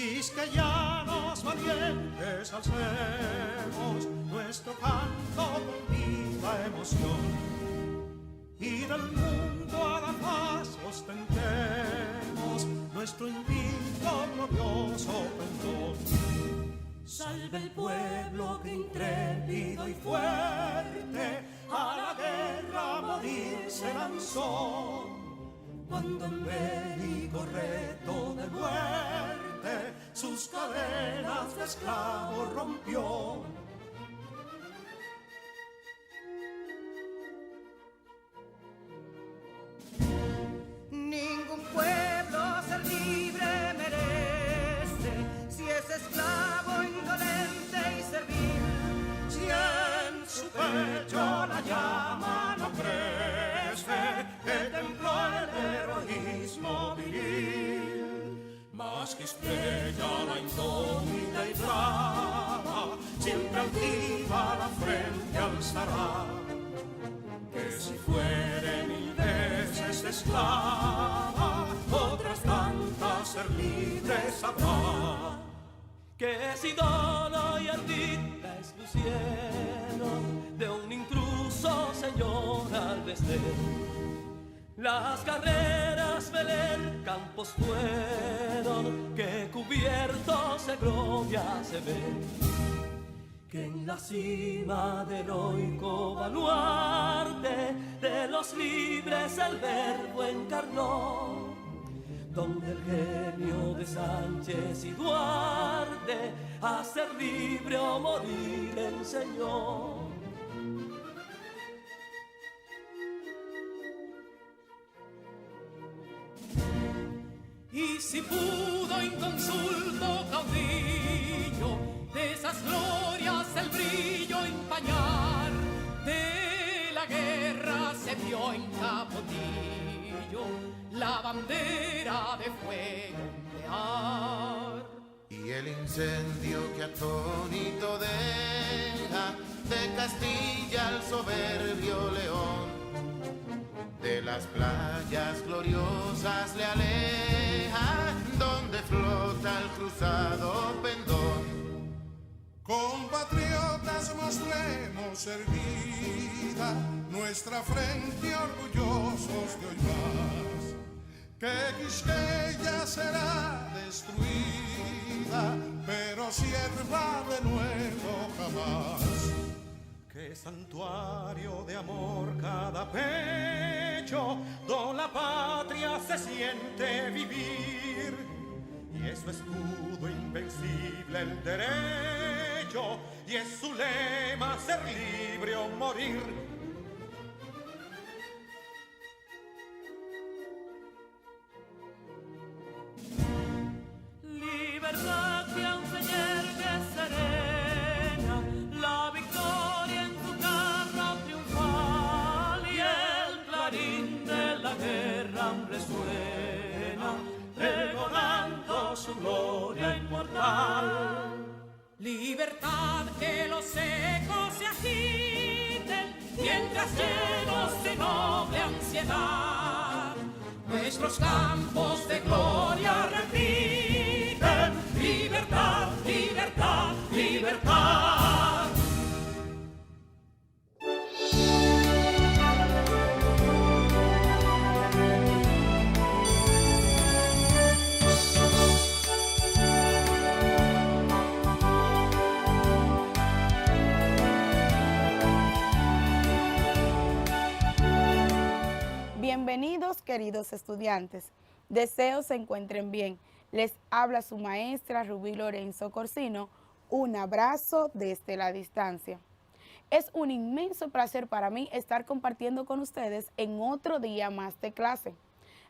quisqueyanos valientes alcemos nuestro canto con viva emoción, y del mundo a la paz ostentemos nuestro invicto glorioso pendón. Salve el pueblo que intrépido y fuerte a la guerra a morir se lanzó, cuando en bélico reto de muerte sus cadenas de esclavo rompió. Ningún pueblo ser libre merece si es esclavo, indolente y servil. Si en su pecho la llama no crece, que templó el heroísmo viril, más que estrella la indómita y brava, siempre altiva la frente alzará, que si fuere mil veces esclava, otras tantas ser libres habrá. Que si dono y ardid la expusieron de un intruso señor al desdén. Las carreras Belén campos fueron, que cubiertos de gloria se ven, que en la cima del heroico baluarte de los libres el verbo encarnó, donde el genio de Sánchez y Duarte a ser libre o morir enseñó. Y si pudo inconsulto caudillo de esas glorias el brillo empañar, de la guerra se vio en Capotillo la bandera de fuego ondear. Y el incendio que atónito deja de Castilla al soberbio león, de las playas gloriosas le aleja, donde flota el cruzado pendón. Compatriotas, mostremos erguida nuestra frente orgullosos de hoy más, que Quisqueya será destruida, pero sierva de nuevo jamás. Que santuario de amor cada pecho, donde la patria se siente vivir, y es su escudo invencible el derecho, y es su lema ser libre o morir. Libertad que aunque yergue serena, la victoria en su carro triunfal, y el clarín de la guerra resuena, pregonando su gloria inmortal. Libertad, que los ecos se agiten mientras llenos de noble ansiedad nuestros campos de gloria repiten. Libertad, libertad, libertad. Bienvenidos, queridos estudiantes. Deseo se encuentren bien. Les habla su maestra Rubí Lorenzo Corsino. Un abrazo desde la distancia. Es un inmenso placer para mí estar compartiendo con ustedes en otro día más de clase.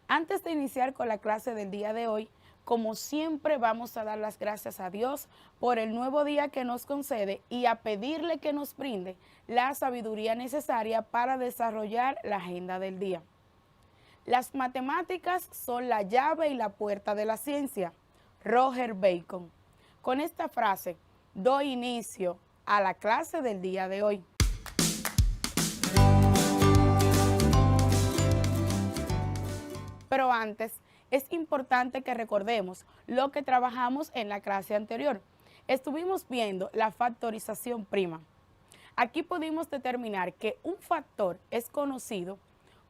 Antes de iniciar con la clase del día de hoy, como siempre vamos a dar las gracias a Dios por el nuevo día que nos concede y a pedirle que nos brinde la sabiduría necesaria para desarrollar la agenda del día. Las matemáticas son la llave y la puerta de la ciencia. Roger Bacon. Con esta frase doy inicio a la clase del día de hoy. Pero antes, es importante que recordemos lo que trabajamos en la clase anterior. Estuvimos viendo la factorización prima. Aquí pudimos determinar que un factor es conocido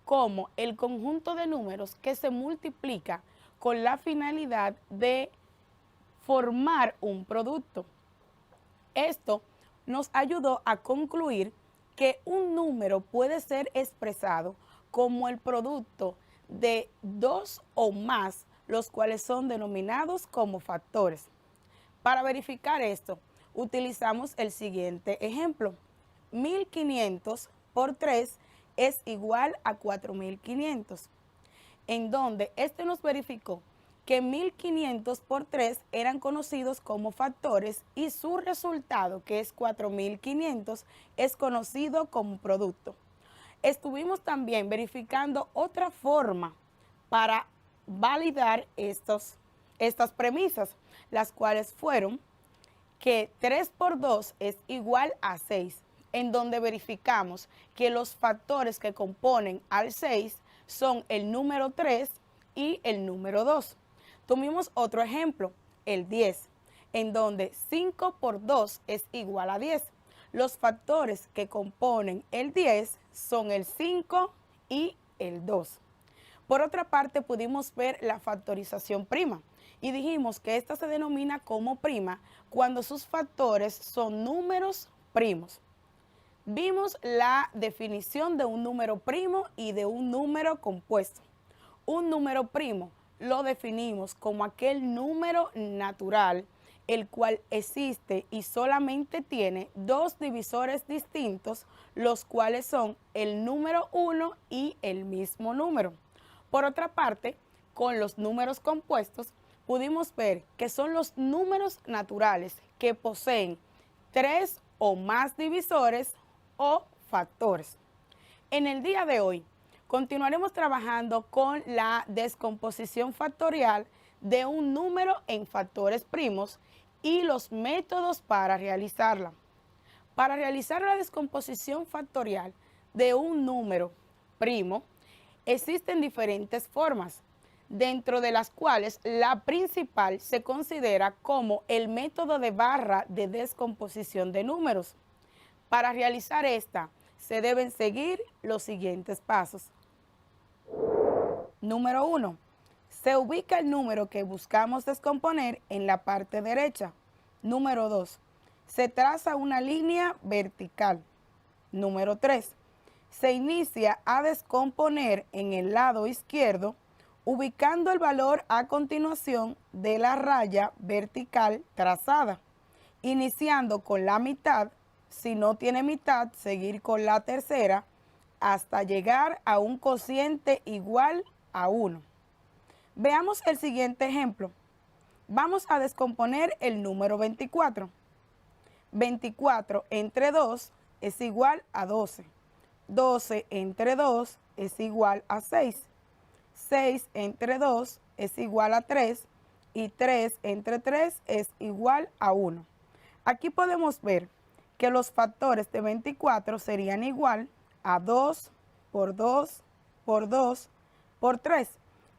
como el conjunto de números que se multiplica con la finalidad de formar un producto. Esto nos ayudó a concluir que un número puede ser expresado como el producto de dos o más, los cuales son denominados como factores. Para verificar esto, utilizamos el siguiente ejemplo. 1500 por 3 es igual a 4500, en donde este nos verificó que 1500 por 3 eran conocidos como factores y su resultado, que es 4500, es conocido como producto. Estuvimos también verificando otra forma para validar estas premisas, las cuales fueron que 3 por 2 es igual a 6, en donde verificamos que los factores que componen al 6 son el número 3 y el número 2. Tomamos otro ejemplo, el 10, en donde 5 por 2 es igual a 10. Los factores que componen el 10 son el 5 y el 2. Por otra parte, pudimos ver la factorización prima y dijimos que esta se denomina como prima cuando sus factores son números primos. Vimos la definición de un número primo y de un número compuesto. Un número primo lo definimos como aquel número natural el cual existe y solamente tiene dos divisores distintos, los cuales son el número 1 y el mismo número. Por otra parte, con los números compuestos, pudimos ver que son los números naturales que poseen 3 o más divisores o factores. En el día de hoy, continuaremos trabajando con la descomposición factorial de un número en factores primos y los métodos para realizarla. Para realizar la descomposición factorial de un número primo, existen diferentes formas, dentro de las cuales la principal se considera como el método de barra de descomposición de números. Para realizar esta, se deben seguir los siguientes pasos. Número 1. Se ubica el número que buscamos descomponer en la parte derecha. Número 2. Se traza una línea vertical. Número 3. Se inicia a descomponer en el lado izquierdo, ubicando el valor a continuación de la raya vertical trazada, iniciando con la mitad, si no tiene mitad, seguir con la tercera, hasta llegar a un cociente igual a 1. Veamos el siguiente ejemplo. Vamos a descomponer el número 24. 24 entre 2 es igual a 12. 12 entre 2 es igual a 6. 6 entre 2 es igual a 3 y 3 entre 3 es igual a 1. Aquí podemos ver que los factores de 24 serían igual a 2 por 2 por 2 por 3,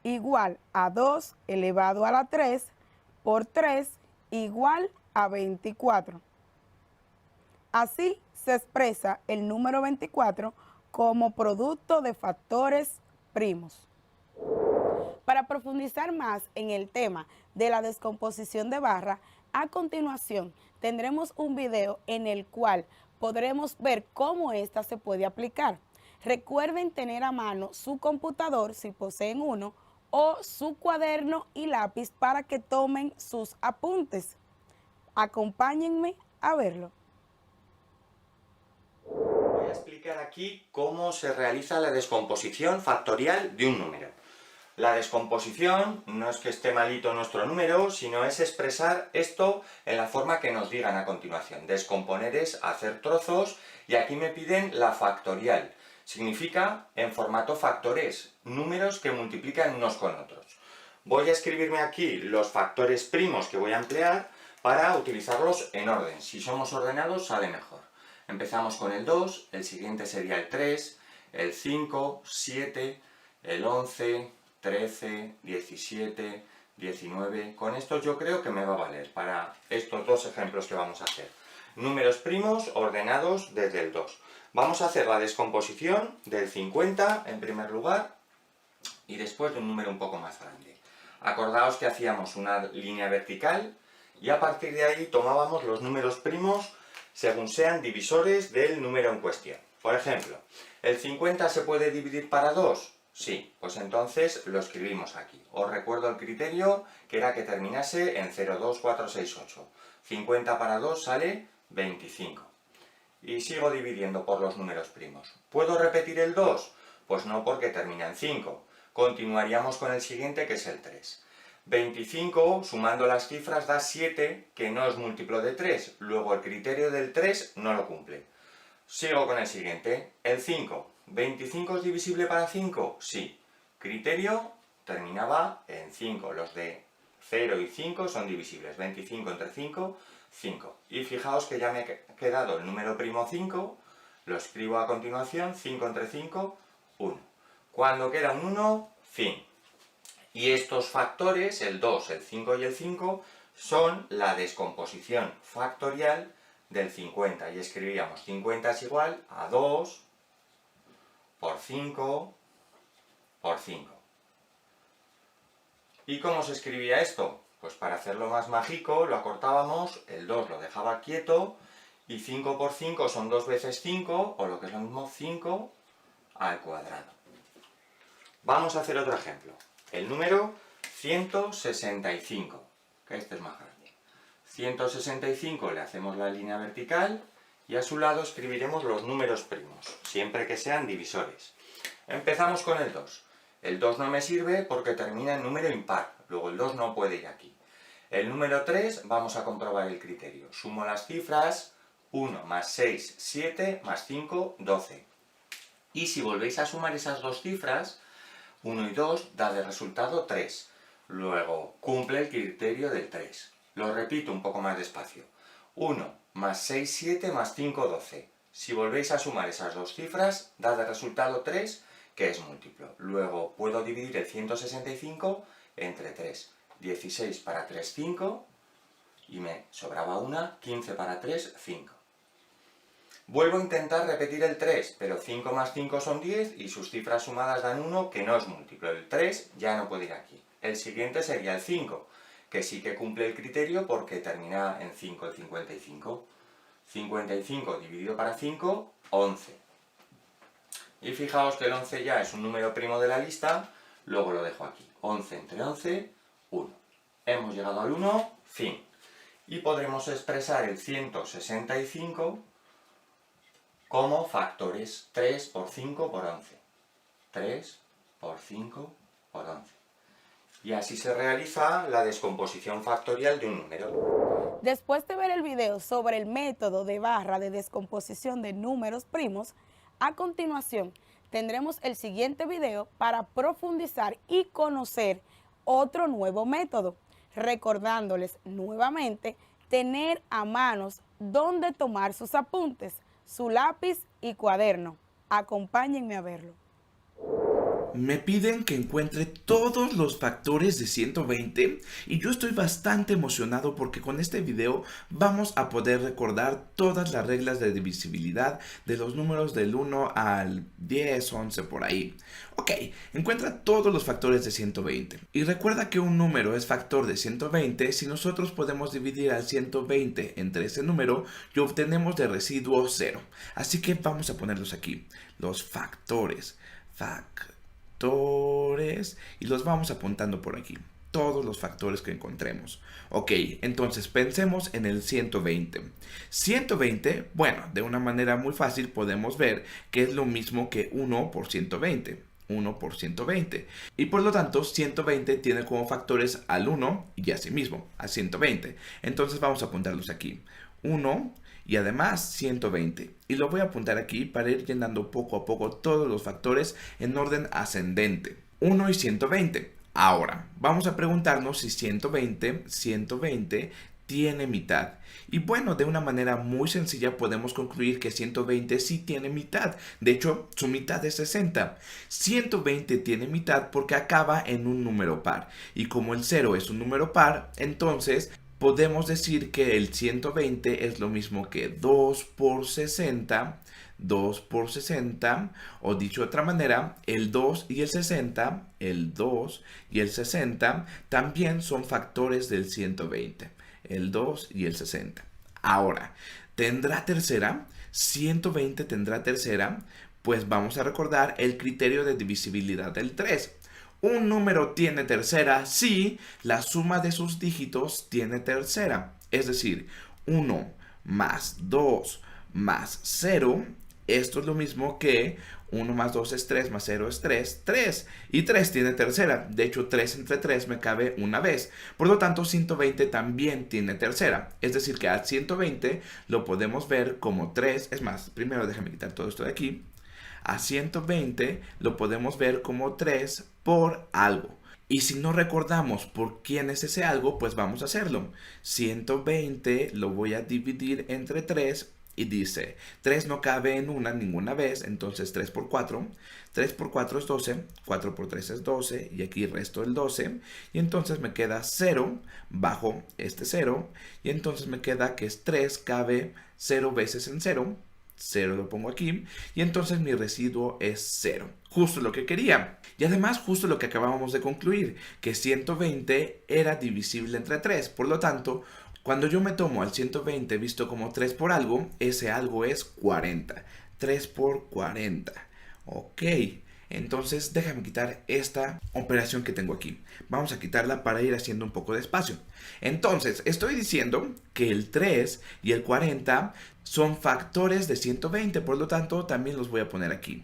igual a 2 elevado a la 3 por 3 igual a 24. Así se expresa el número 24 como producto de factores primos. Para profundizar más en el tema de la descomposición de barra, a continuación tendremos un video en el cual podremos ver cómo esta se puede aplicar. Recuerden tener a mano su computador si poseen uno o su cuaderno y lápiz para que tomen sus apuntes. Acompáñenme a verlo. Voy a explicar aquí cómo se realiza la descomposición factorial de un número. La descomposición no es que esté malito nuestro número, sino es expresar esto en la forma que nos digan a continuación. Descomponer es hacer trozos y aquí me piden la factorial. Significa en formato factores, números que multiplican unos con otros. Voy a escribirme aquí los factores primos que voy a emplear para utilizarlos en orden. Si somos ordenados sale mejor. Empezamos con el 2, el siguiente sería el 3, el 5, 7, el 11, 13, 17, 19... Con estos yo creo que me va a valer para estos dos ejemplos que vamos a hacer. Números primos ordenados desde el 2. Vamos a hacer la descomposición del 50 en primer lugar y después de un número un poco más grande. Acordaos que hacíamos una línea vertical y a partir de ahí tomábamos los números primos según sean divisores del número en cuestión. Por ejemplo, ¿el 50 se puede dividir para 2? Sí, pues entonces lo escribimos aquí. Os recuerdo el criterio, que era que terminase en 0, 2, 4, 6, 8. 50 para 2 sale 25. Y sigo dividiendo por los números primos. ¿Puedo repetir el 2? Pues no, porque termina en 5. Continuaríamos con el siguiente, que es el 3. 25, sumando las cifras, da 7, que no es múltiplo de 3. Luego el criterio del 3 no lo cumple. Sigo con el siguiente, el 5. ¿25 es divisible para 5? Sí. Criterio terminaba en 5. Los de 0 y 5 son divisibles. 25 entre 5, 5. Y fijaos que ya me ha quedado el número primo 5. Lo escribo a continuación. 5 entre 5, 1. Cuando queda un 1, fin. Y estos factores, el 2, el 5 y el 5, son la descomposición factorial del 50. Y escribíamos 50 es igual a 2 por 5 por 5. ¿Y cómo se escribía esto? Pues para hacerlo más mágico lo acortábamos, el 2 lo dejaba quieto, y 5 por 5 son 2 veces 5, o lo que es lo mismo, 5 al cuadrado. Vamos a hacer otro ejemplo. El número 165, que este es más grande. 165 le hacemos la línea vertical y a su lado escribiremos los números primos, siempre que sean divisores. Empezamos con el 2. El 2 no me sirve porque termina en número impar, luego el 2 no puede ir aquí. El número 3 vamos a comprobar el criterio. Sumo las cifras, 1 más 6, 7, más 5, 12. Y si volvéis a sumar esas dos cifras, 1 y 2 da de resultado 3. Luego cumple el criterio del 3. Lo repito un poco más despacio. 1 más 6, 7 más 5, 12. Si volvéis a sumar esas dos cifras, da de resultado 3, que es múltiplo. Luego puedo dividir el 165 entre 3. 16 para 3, 5. Y me sobraba una. 15 para 3, 5. Vuelvo a intentar repetir el 3, pero 5 más 5 son 10 y sus cifras sumadas dan 1, que no es múltiplo. El 3 ya no puede ir aquí. El siguiente sería el 5, que sí que cumple el criterio porque termina en 5 el 55. 55 dividido para 5, 11. Y fijaos que el 11 ya es un número primo de la lista, luego lo dejo aquí. 11 entre 11, 1. Hemos llegado al 1, fin. Y podremos expresar el 165 como factores 3 por 5 por 11. 3 por 5 por 11. Y así se realiza la descomposición factorial de un número. Después de ver el video sobre el método de barra de descomposición de números primos, a continuación tendremos el siguiente video para profundizar y conocer otro nuevo método, recordándoles nuevamente tener a manos donde tomar sus apuntes, su lápiz y cuaderno. Acompáñenme a verlo. Me piden que encuentre todos los factores de 120 y yo estoy bastante emocionado porque con este video vamos a poder recordar todas las reglas de divisibilidad de los números del 1 al 10, 11 por ahí. Ok, encuentra todos los factores de 120 y recuerda que un número es factor de 120 si nosotros podemos dividir al 120 entre ese número y obtenemos de residuo 0. Así que vamos a ponerlos aquí, los factores y los vamos apuntando por aquí, todos los factores que encontremos. Ok, entonces pensemos en el 120. 120, bueno, de una manera muy fácil podemos ver que es lo mismo que 1 por 120. 1 por 120. Y por lo tanto, 120 tiene como factores al 1 y a sí mismo, a 120. Entonces vamos a apuntarlos aquí. 1 y además 120. Y lo voy a apuntar aquí para ir llenando poco a poco todos los factores en orden ascendente. 1 y 120. Ahora, vamos a preguntarnos si 120 tiene mitad. Y bueno, de una manera muy sencilla podemos concluir que 120 sí tiene mitad. De hecho, su mitad es 60. 120 tiene mitad porque acaba en un número par. Y como el 0 es un número par, entonces podemos decir que el 120 es lo mismo que 2 por 60. 2 por 60, o dicho de otra manera, el 2 y el 60, el 2 y el 60 también son factores del 120, el 2 y el 60. Ahora, ¿tendrá tercera? 120 tendrá tercera, pues vamos a recordar el criterio de divisibilidad del 3. Un número tiene tercera si la suma de sus dígitos tiene tercera, es decir, 1 más 2 más 0. Esto es lo mismo que 1 más 2 es 3, más 0 es 3, 3. Y 3 tiene tercera. De hecho, 3 entre 3 me cabe una vez. Por lo tanto, 120 también tiene tercera. Es decir, que al 120 lo podemos ver como 3. Es más, primero déjame quitar todo esto de aquí. A 120 lo podemos ver como 3 por algo. Y si no recordamos por quién es ese algo, pues vamos a hacerlo. 120 lo voy a dividir entre 3. Y dice, 3 no cabe en ninguna vez, entonces 3 por 4. 3 por 4 es 12, 4 por 3 es 12, y aquí resto el 12. Y entonces me queda 0 bajo este 0. Y entonces me queda que 3 cabe 0 veces en 0. 0 lo pongo aquí. Y entonces mi residuo es 0. Justo lo que quería. Y además justo lo que acabábamos de concluir, que 120 era divisible entre 3. Por lo tanto, cuando yo me tomo al 120 visto como 3 por algo, ese algo es 40. 3 por 40. Ok, entonces déjame quitar esta operación que tengo aquí. Vamos a quitarla para ir haciendo un poco de espacio. Entonces, estoy diciendo que el 3 y el 40 son factores de 120. Por lo tanto, también los voy a poner aquí.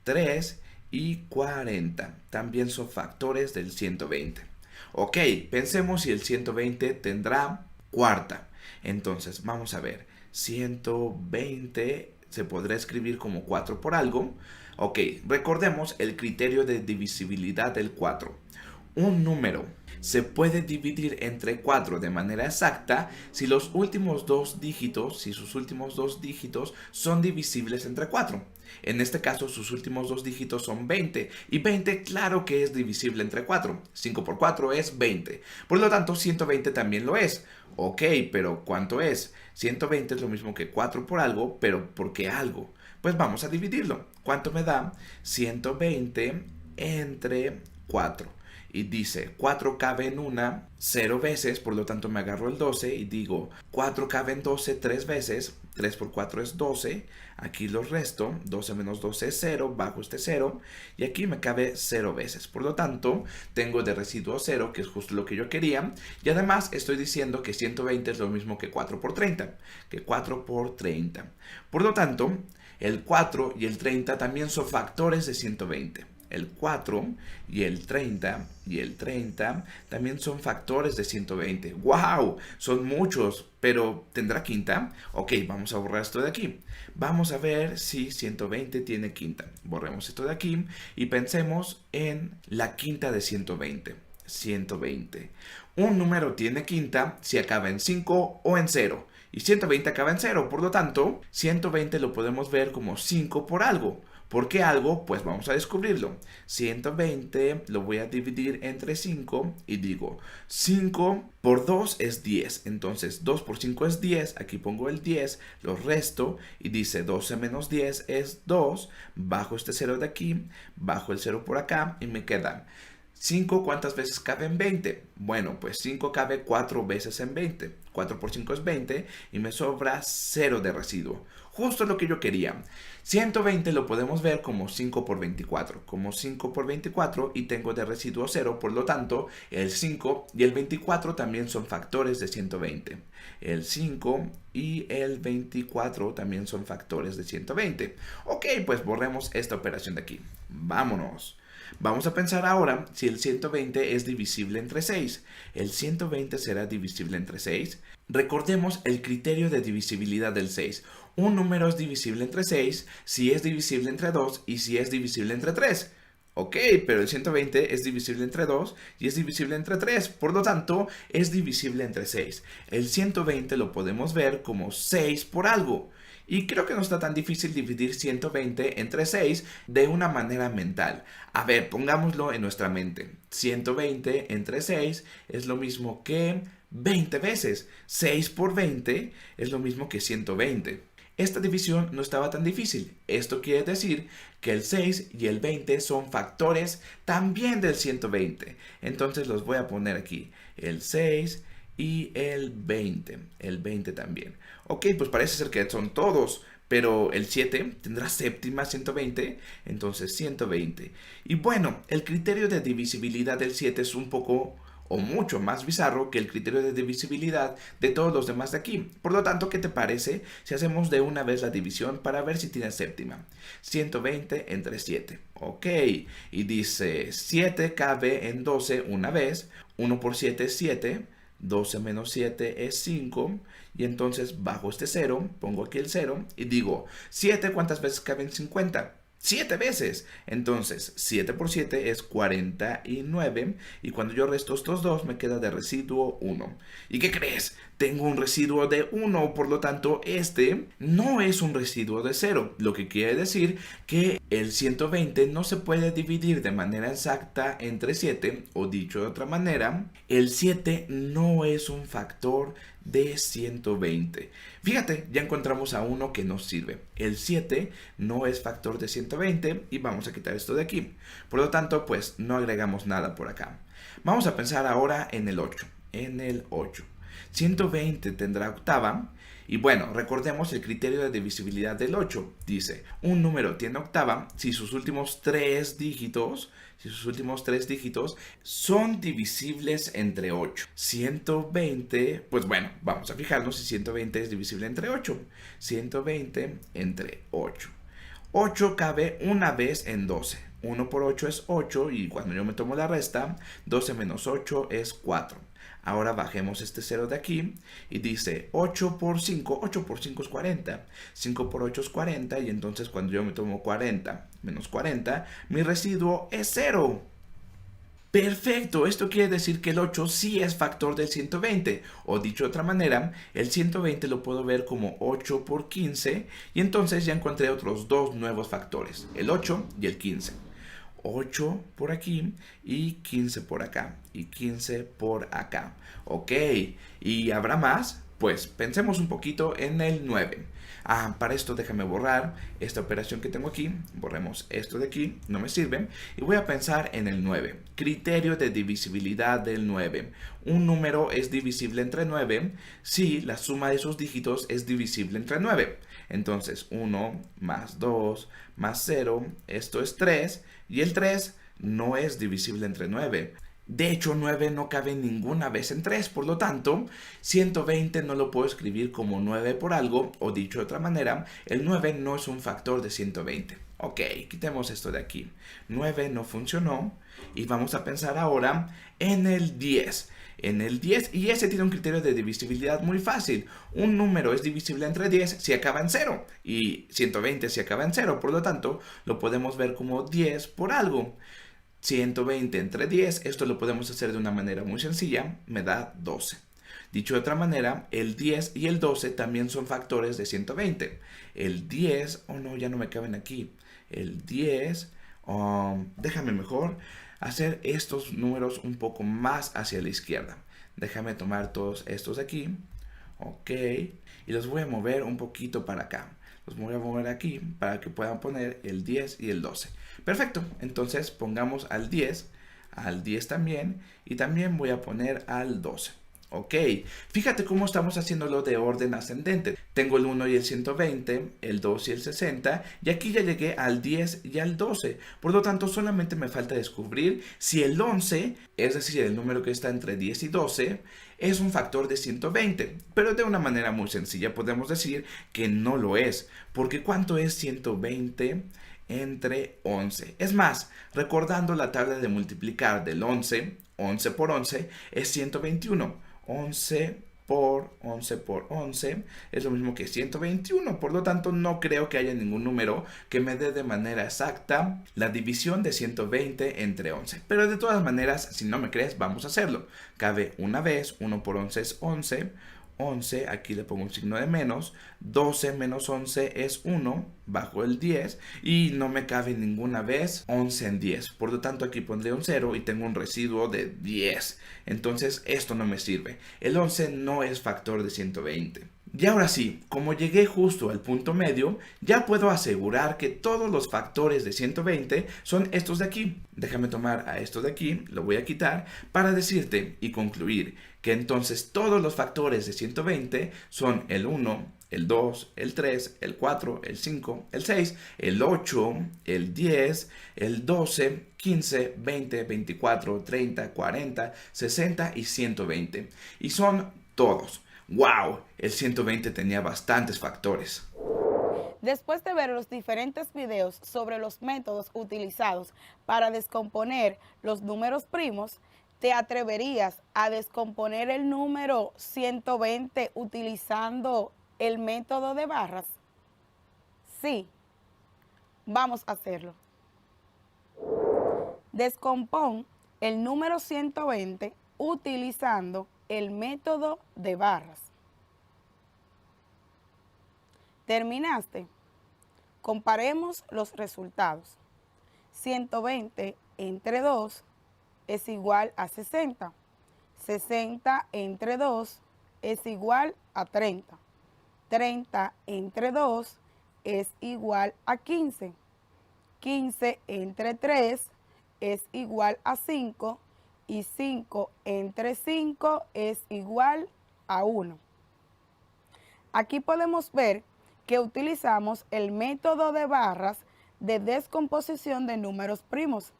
3 y 40 también son factores del 120. Ok, pensemos si el 120 tendrá cuarta. Entonces, vamos a ver. 120 se podrá escribir como 4 por algo. Ok, recordemos el criterio de divisibilidad del 4. Un número se puede dividir entre 4 de manera exacta si los últimos dos dígitos, son divisibles entre 4. En este caso, sus últimos dos dígitos son 20. Y 20, claro que es divisible entre 4. 5 por 4 es 20. Por lo tanto, 120 también lo es. Ok, pero ¿cuánto es? 120 es lo mismo que 4 por algo, pero ¿por qué algo? Pues vamos a dividirlo. ¿Cuánto me da? 120 entre 4. Y dice, 4 cabe en una 0 veces, por lo tanto me agarro el 12 y digo, 4 cabe en 12 3 veces, 3 por 4 es 12, aquí lo resto, 12 menos 12 es 0, bajo este 0, y aquí me cabe 0 veces. Por lo tanto, tengo de residuo 0, que es justo lo que yo quería, y además estoy diciendo que 120 es lo mismo que 4 por 30, Por lo tanto, el 4 y el 30 también son factores de 120. El 4 y el 30 también son factores de 120. ¡Wow! Son muchos, pero ¿tendrá quinta? Ok, vamos a borrar esto de aquí. Vamos a ver si 120 tiene quinta. Borremos esto de aquí y pensemos en la quinta de 120. 120. Un número tiene quinta si acaba en 5 o en 0. Y 120 acaba en 0. Por lo tanto, 120 lo podemos ver como 5 por algo. ¿Por qué algo? Pues vamos a descubrirlo. 120 lo voy a dividir entre 5 y digo 5 por 2 es 10. Entonces 2 por 5 es 10. Aquí pongo el 10, lo resto y dice 12 menos 10 es 2. Bajo este 0 de aquí, bajo el 0 por acá y me quedan 5, ¿cuántas veces cabe en 20? Bueno, pues 5 cabe 4 veces en 20. 4 por 5 es 20 y me sobra 0 de residuo. Justo lo que yo quería. 120 lo podemos ver como 5 por 24. Como 5 por 24 y tengo de residuo 0. Por lo tanto, el 5 y el 24 también son factores de 120. El 5 y el 24 también son factores de 120. Ok, pues borremos esta operación de aquí. Vámonos. Vamos a pensar ahora si el 120 es divisible entre 6. ¿El 120 será divisible entre 6? Recordemos el criterio de divisibilidad del 6. Un número es divisible entre 6 si es divisible entre 2 y si es divisible entre 3. Ok, pero el 120 es divisible entre 2 y es divisible entre 3, por lo tanto es divisible entre 6. El 120 lo podemos ver como 6 por algo. Y creo que no está tan difícil dividir 120 entre 6 de una manera mental. A ver, pongámoslo en nuestra mente. 120 entre 6 es lo mismo que 20 veces. 6 por 20 es lo mismo que 120. Esta división no estaba tan difícil. Esto quiere decir que el 6 y el 20 son factores también del 120. Entonces los voy a poner aquí. El 6 y el 20. El 20 también. Ok, pues parece ser que son todos. Pero el 7 tendrá séptima 120. Entonces 120. Y bueno, el criterio de divisibilidad del 7 es un poco o mucho más bizarro que el criterio de divisibilidad de todos los demás de aquí. Por lo tanto, ¿qué te parece si hacemos de una vez la división para ver si tiene séptima? 120 entre 7. Ok, y dice 7 cabe en 12 una vez. 1 por 7 es 7. 12 menos 7 es 5. Y entonces bajo este 0, pongo aquí el 0 y digo, 7 ¿cuántas veces cabe en 50? 7 veces. Entonces, 7 por 7 es 49. Y cuando yo resto estos dos, me queda de residuo 1. ¿Y qué crees? Tengo un residuo de 1. Por lo tanto, este no es un residuo de 0. Lo que quiere decir que el 120 no se puede dividir de manera exacta entre 7. O dicho de otra manera, el 7 no es un factor de 120. Fíjate, ya encontramos a uno que nos sirve. El 7 no es factor de 120 y vamos a quitar esto de aquí. Por lo tanto, pues no agregamos nada por acá. Vamos a pensar ahora en el 8. En el 8. 120 tendrá octava. Y bueno, recordemos el criterio de divisibilidad del 8. Dice, un número tiene octava si sus últimos tres dígitos son divisibles entre 8. 120, pues bueno, vamos a fijarnos si 120 es divisible entre 8. 120 entre 8. 8 cabe una vez en 12. 1 por 8 es 8 y cuando yo me tomo la resta, 12 menos 8 es 4. Ahora bajemos este 0 de aquí y dice 8 por 5 es 40. 5 por 8 es 40 y entonces cuando yo me tomo 40 menos 40, mi residuo es 0. Perfecto, esto quiere decir que el 8 sí es factor del 120. O dicho de otra manera, el 120 lo puedo ver como 8 por 15 y entonces ya encontré otros dos nuevos factores, el 8 y el 15. 8 por aquí y 15 por acá y 15 por acá. Ok, ¿y habrá más? Pues pensemos un poquito en el 9. Para esto déjame borrar esta operación que tengo aquí. Borremos esto de aquí, no me sirve. Y voy a pensar en el 9. Criterio de divisibilidad del 9. Un número es divisible entre 9 si la suma de sus dígitos es divisible entre 9. Entonces 1 más 2 más 0, esto es 3. Y el 3 no es divisible entre 9. De hecho, 9 no cabe ninguna vez en 3. Por lo tanto, 120 no lo puedo escribir como 9 por algo. O dicho de otra manera, el 9 no es un factor de 120. Ok, quitemos esto de aquí. 9 no funcionó. Y vamos a pensar ahora en el 10. En el 10, y ese tiene un criterio de divisibilidad muy fácil. Un número es divisible entre 10 si acaba en 0. Y 120 si acaba en 0. Por lo tanto, lo podemos ver como 10 por algo. 120 entre 10, esto lo podemos hacer de una manera muy sencilla, me da 12. Dicho de otra manera, el 10 y el 12 también son factores de 120. El 10, no, ya no me caben aquí. El 10, déjame mejor hacer estos números un poco más hacia la izquierda. Déjame tomar todos estos de aquí. Ok, y los voy a mover un poquito para acá. Los voy a mover aquí para que puedan poner el 10 y el 12. Perfecto, entonces pongamos al 10 también y también voy a poner al 12. Ok, fíjate cómo estamos haciéndolo de orden ascendente. Tengo el 1 y el 120, el 2 y el 60 y aquí ya llegué al 10 y al 12. Por lo tanto, solamente me falta descubrir si el 11, es decir, el número que está entre 10 y 12, es un factor de 120. Pero de una manera muy sencilla podemos decir que no lo es. Porque ¿cuánto es 120 entre 11? Es más, recordando la tabla de multiplicar del 11, 11 por 11 es 121. 11 por 11 es lo mismo que 121. Por lo tanto, no creo que haya ningún número que me dé de manera exacta la división de 120 entre 11. Pero de todas maneras, si no me crees, vamos a hacerlo. Cabe una vez, 1 por 11 es 11. 11, aquí le pongo un signo de menos, 12 menos 11 es 1, bajo el 10, y no me cabe ninguna vez 11 en 10, por lo tanto aquí pondré un 0 y tengo un residuo de 10, entonces esto no me sirve, el 11 no es factor de 120. Y ahora sí, como llegué justo al punto medio, ya puedo asegurar que todos los factores de 120 son estos de aquí. Déjame tomar a esto de aquí, lo voy a quitar, para decirte y concluir que entonces todos los factores de 120 son el 1, el 2, el 3, el 4, el 5, el 6, el 8, el 10, el 12, 15, 20, 24, 30, 40, 60 y 120. Y son todos. ¡Wow! El 120 tenía bastantes factores. Después de ver los diferentes videos sobre los métodos utilizados para descomponer los números primos, ¿te atreverías a descomponer el número 120 utilizando el método de barras? Sí, vamos a hacerlo. Descompón el número 120 utilizando el método de barras. ¿Terminaste? Comparemos los resultados. 120 entre 2 es igual a 60. 60 entre 2 es igual a 30. 30 entre 2 es igual a 15. 15 entre 3 es igual a 5. Y 5 entre 5 es igual a 1. Aquí podemos ver que utilizamos el método de barras de descomposición de números primos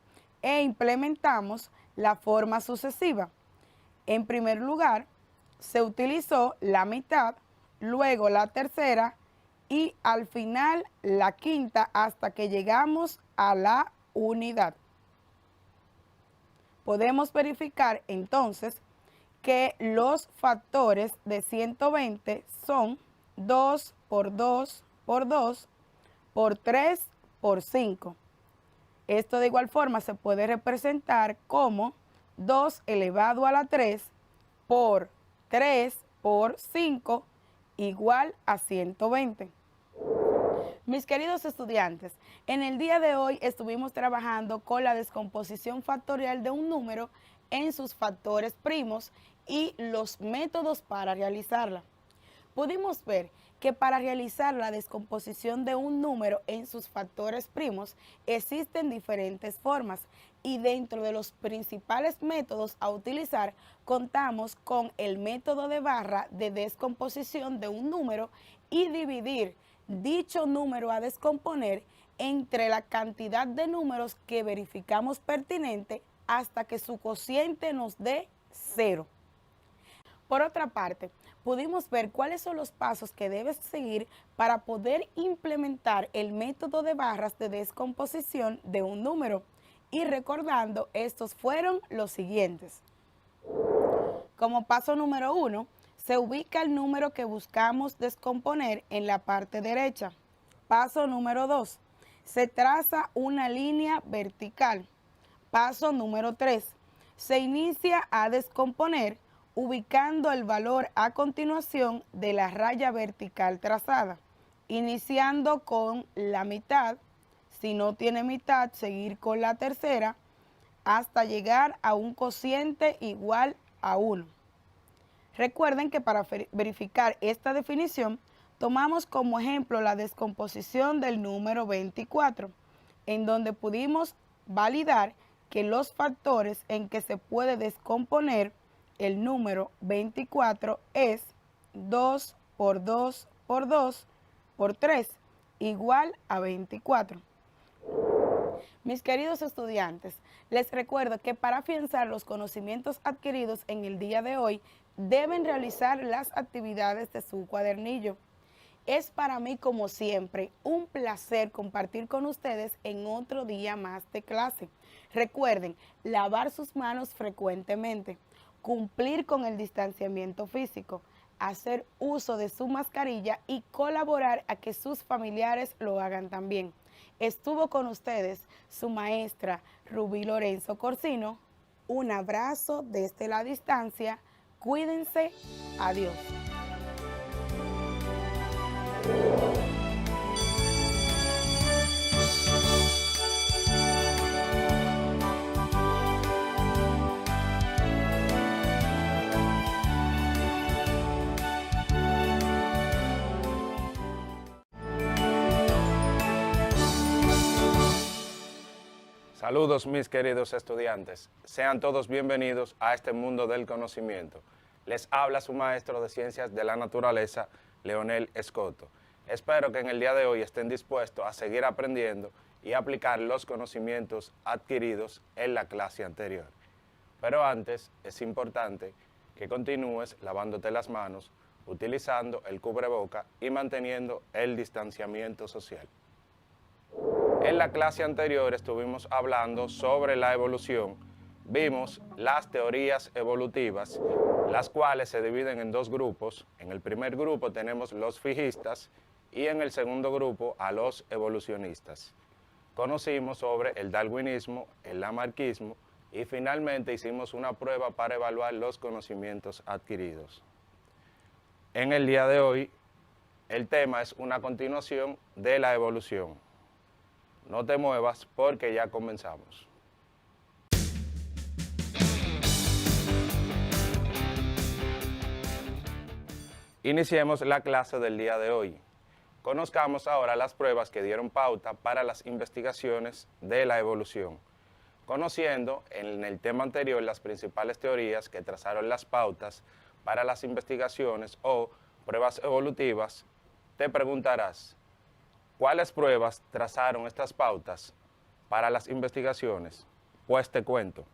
e implementamos la forma sucesiva. En primer lugar, se utilizó la mitad, luego la tercera y al final la quinta hasta que llegamos a la unidad. Podemos verificar entonces que los factores de 120 son 2 por 2 por 2 por 3 por 5. Esto de igual forma se puede representar como 2 elevado a la 3 por 3 por 5 igual a 120. Mis queridos estudiantes, en el día de hoy estuvimos trabajando con la descomposición factorial de un número en sus factores primos y los métodos para realizarla. Pudimos ver que para realizar la descomposición de un número en sus factores primos existen diferentes formas y dentro de los principales métodos a utilizar contamos con el método de barra de descomposición de un número y dividir dicho número a descomponer entre la cantidad de números que verificamos pertinente hasta que su cociente nos dé 0. Por otra parte, pudimos ver cuáles son los pasos que debes seguir para poder implementar el método de barras de descomposición de un número. Y recordando, estos fueron los siguientes. Como paso número 1, se ubica el número que buscamos descomponer en la parte derecha. Paso número 2, se traza una línea vertical. Paso número 3, se inicia a descomponer ubicando el valor a continuación de la raya vertical trazada, iniciando con la mitad, si no tiene mitad, seguir con la tercera, hasta llegar a un cociente igual a 1. Recuerden que para verificar esta definición, tomamos como ejemplo la descomposición del número 24, en donde pudimos validar que los factores en que se puede descomponer el número 24 es 2 por 2 por 2 por 3, igual a 24. Mis queridos estudiantes, les recuerdo que para afianzar los conocimientos adquiridos en el día de hoy, deben realizar las actividades de su cuadernillo. Es para mí, como siempre, un placer compartir con ustedes en otro día más de clase. Recuerden, lavar sus manos frecuentemente, cumplir con el distanciamiento físico, hacer uso de su mascarilla y colaborar a que sus familiares lo hagan también. Estuvo con ustedes su maestra Rubí Lorenzo Corsino. Un abrazo desde la distancia. Cuídense. Adiós. Saludos mis queridos estudiantes, sean todos bienvenidos a este mundo del conocimiento. Les habla su maestro de Ciencias de la Naturaleza, Leonel Escoto. Espero que en el día de hoy estén dispuestos a seguir aprendiendo y aplicar los conocimientos adquiridos en la clase anterior. Pero antes es importante que continúes lavándote las manos, utilizando el cubreboca y manteniendo el distanciamiento social. En la clase anterior estuvimos hablando sobre la evolución. Vimos las teorías evolutivas, las cuales se dividen en dos grupos. En el primer grupo tenemos los fijistas y en el segundo grupo a los evolucionistas. Conocimos sobre el darwinismo, el lamarckismo y finalmente hicimos una prueba para evaluar los conocimientos adquiridos. En el día de hoy, el tema es una continuación de la evolución. No te muevas porque ya comenzamos. Iniciemos la clase del día de hoy. Conozcamos ahora las pruebas que dieron pauta para las investigaciones de la evolución. Conociendo en el tema anterior las principales teorías que trazaron las pautas para las investigaciones o pruebas evolutivas, te preguntarás, ¿cuáles pruebas trazaron estas pautas para las investigaciones? Pues te cuento.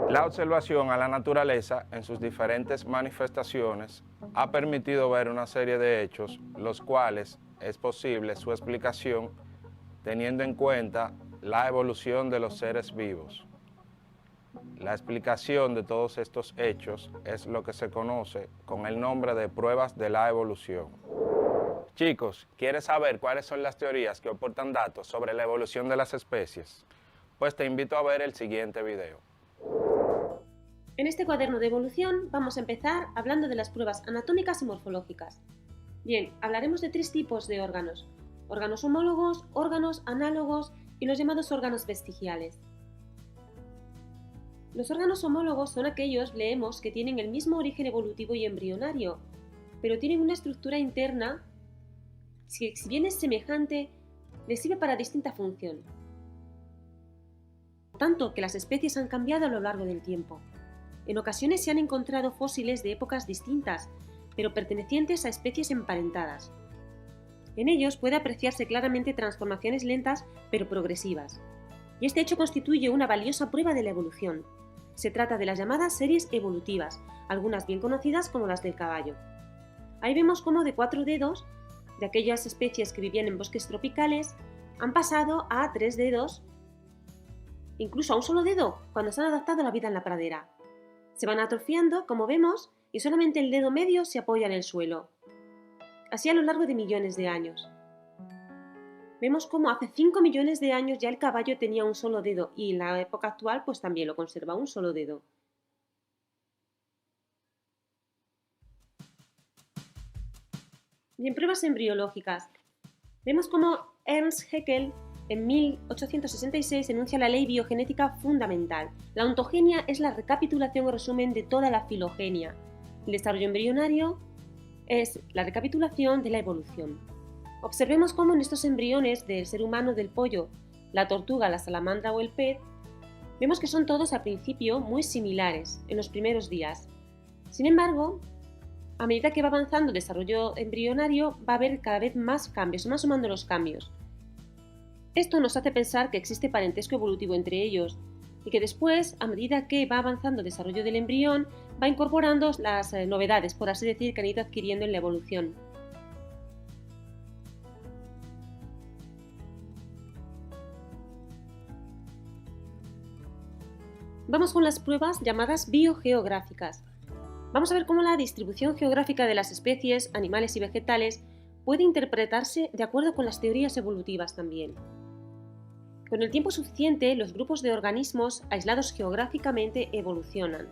La observación a la naturaleza en sus diferentes manifestaciones ha permitido ver una serie de hechos, los cuales es posible su explicación teniendo en cuenta la evolución de los seres vivos. La explicación de todos estos hechos es lo que se conoce con el nombre de pruebas de la evolución. Chicos, ¿quieres saber cuáles son las teorías que aportan datos sobre la evolución de las especies? Pues te invito a ver el siguiente video. En este cuaderno de evolución vamos a empezar hablando de las pruebas anatómicas y morfológicas. Bien, hablaremos de tres tipos de órganos: órganos homólogos, órganos análogos y los llamados órganos vestigiales. Los órganos homólogos son aquellos, leemos, que tienen el mismo origen evolutivo y embrionario, pero tienen una estructura interna que, si bien es semejante, les sirve para distinta función. Tanto que las especies han cambiado a lo largo del tiempo. En ocasiones se han encontrado fósiles de épocas distintas, pero pertenecientes a especies emparentadas. En ellos puede apreciarse claramente transformaciones lentas pero progresivas, y este hecho constituye una valiosa prueba de la evolución. Se trata de las llamadas series evolutivas, algunas bien conocidas como las del caballo. Ahí vemos cómo de 4 dedos, de aquellas especies que vivían en bosques tropicales, han pasado a 3 dedos, incluso a un solo dedo, cuando se han adaptado a la vida en la pradera. Se van atrofiando, como vemos, y solamente el dedo medio se apoya en el suelo. Así a lo largo de millones de años. Vemos cómo hace 5 millones de años ya el caballo tenía un solo dedo y en la época actual pues también lo conserva, un solo dedo. Bien, pruebas embriológicas. Vemos cómo Ernst Haeckel en 1866 enuncia la ley biogenética fundamental. La ontogenia es la recapitulación o resumen de toda la filogenia. El desarrollo embrionario es la recapitulación de la evolución. Observemos cómo en estos embriones del ser humano, del pollo, la tortuga, la salamandra o el pez, vemos que son todos al principio muy similares en los primeros días. Sin embargo, a medida que va avanzando el desarrollo embrionario, va a haber cada vez más cambios, se van sumando los cambios. Esto nos hace pensar que existe parentesco evolutivo entre ellos y que después, a medida que va avanzando el desarrollo del embrión, va incorporando las novedades, por así decir, que han ido adquiriendo en la evolución. Vamos con las pruebas llamadas biogeográficas. Vamos a ver cómo la distribución geográfica de las especies, animales y vegetales puede interpretarse de acuerdo con las teorías evolutivas también. Con el tiempo suficiente, los grupos de organismos aislados geográficamente evolucionan,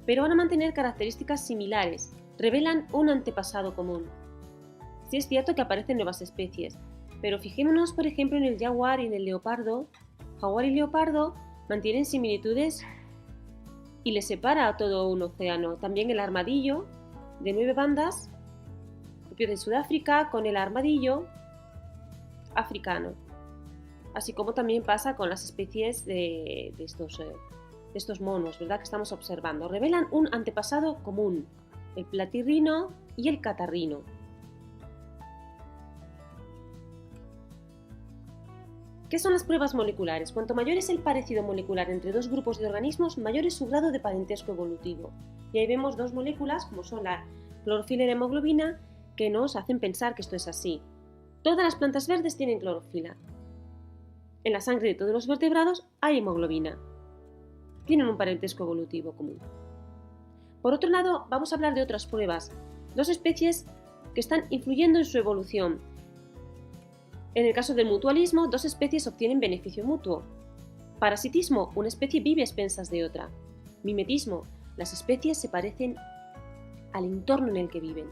pero van a mantener características similares, revelan un antepasado común. Sí es cierto que aparecen nuevas especies, pero fijémonos por ejemplo en el jaguar y en el leopardo. Jaguar y leopardo mantienen similitudes y les separa a todo un océano. También el armadillo, de 9 bandas, propio de Sudáfrica, con el armadillo africano. Así como también pasa con las especies de estos monos, ¿verdad?, que estamos observando. Revelan un antepasado común, el platirrino y el catarrino. ¿Qué son las pruebas moleculares? Cuanto mayor es el parecido molecular entre dos grupos de organismos, mayor es su grado de parentesco evolutivo. Y ahí vemos dos moléculas, como son la clorofila y la hemoglobina, que nos hacen pensar que esto es así. Todas las plantas verdes tienen clorofila. En la sangre de todos los vertebrados hay hemoglobina. Tienen un parentesco evolutivo común. Por otro lado, vamos a hablar de otras pruebas. Dos especies que están influyendo en su evolución. En el caso del mutualismo, dos especies obtienen beneficio mutuo. Parasitismo, una especie vive a expensas de otra. Mimetismo, las especies se parecen al entorno en el que viven.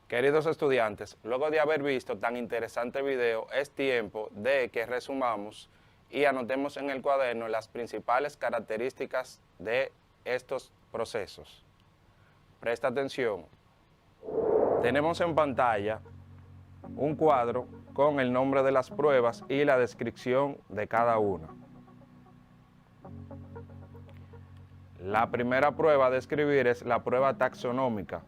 Queridos estudiantes, luego de haber visto tan interesante video, es tiempo de que resumamos y anotemos en el cuaderno las principales características de estos procesos. Presta atención. Tenemos en pantalla un cuadro con el nombre de las pruebas y la descripción de cada una. La primera prueba a describir es la prueba taxonómica,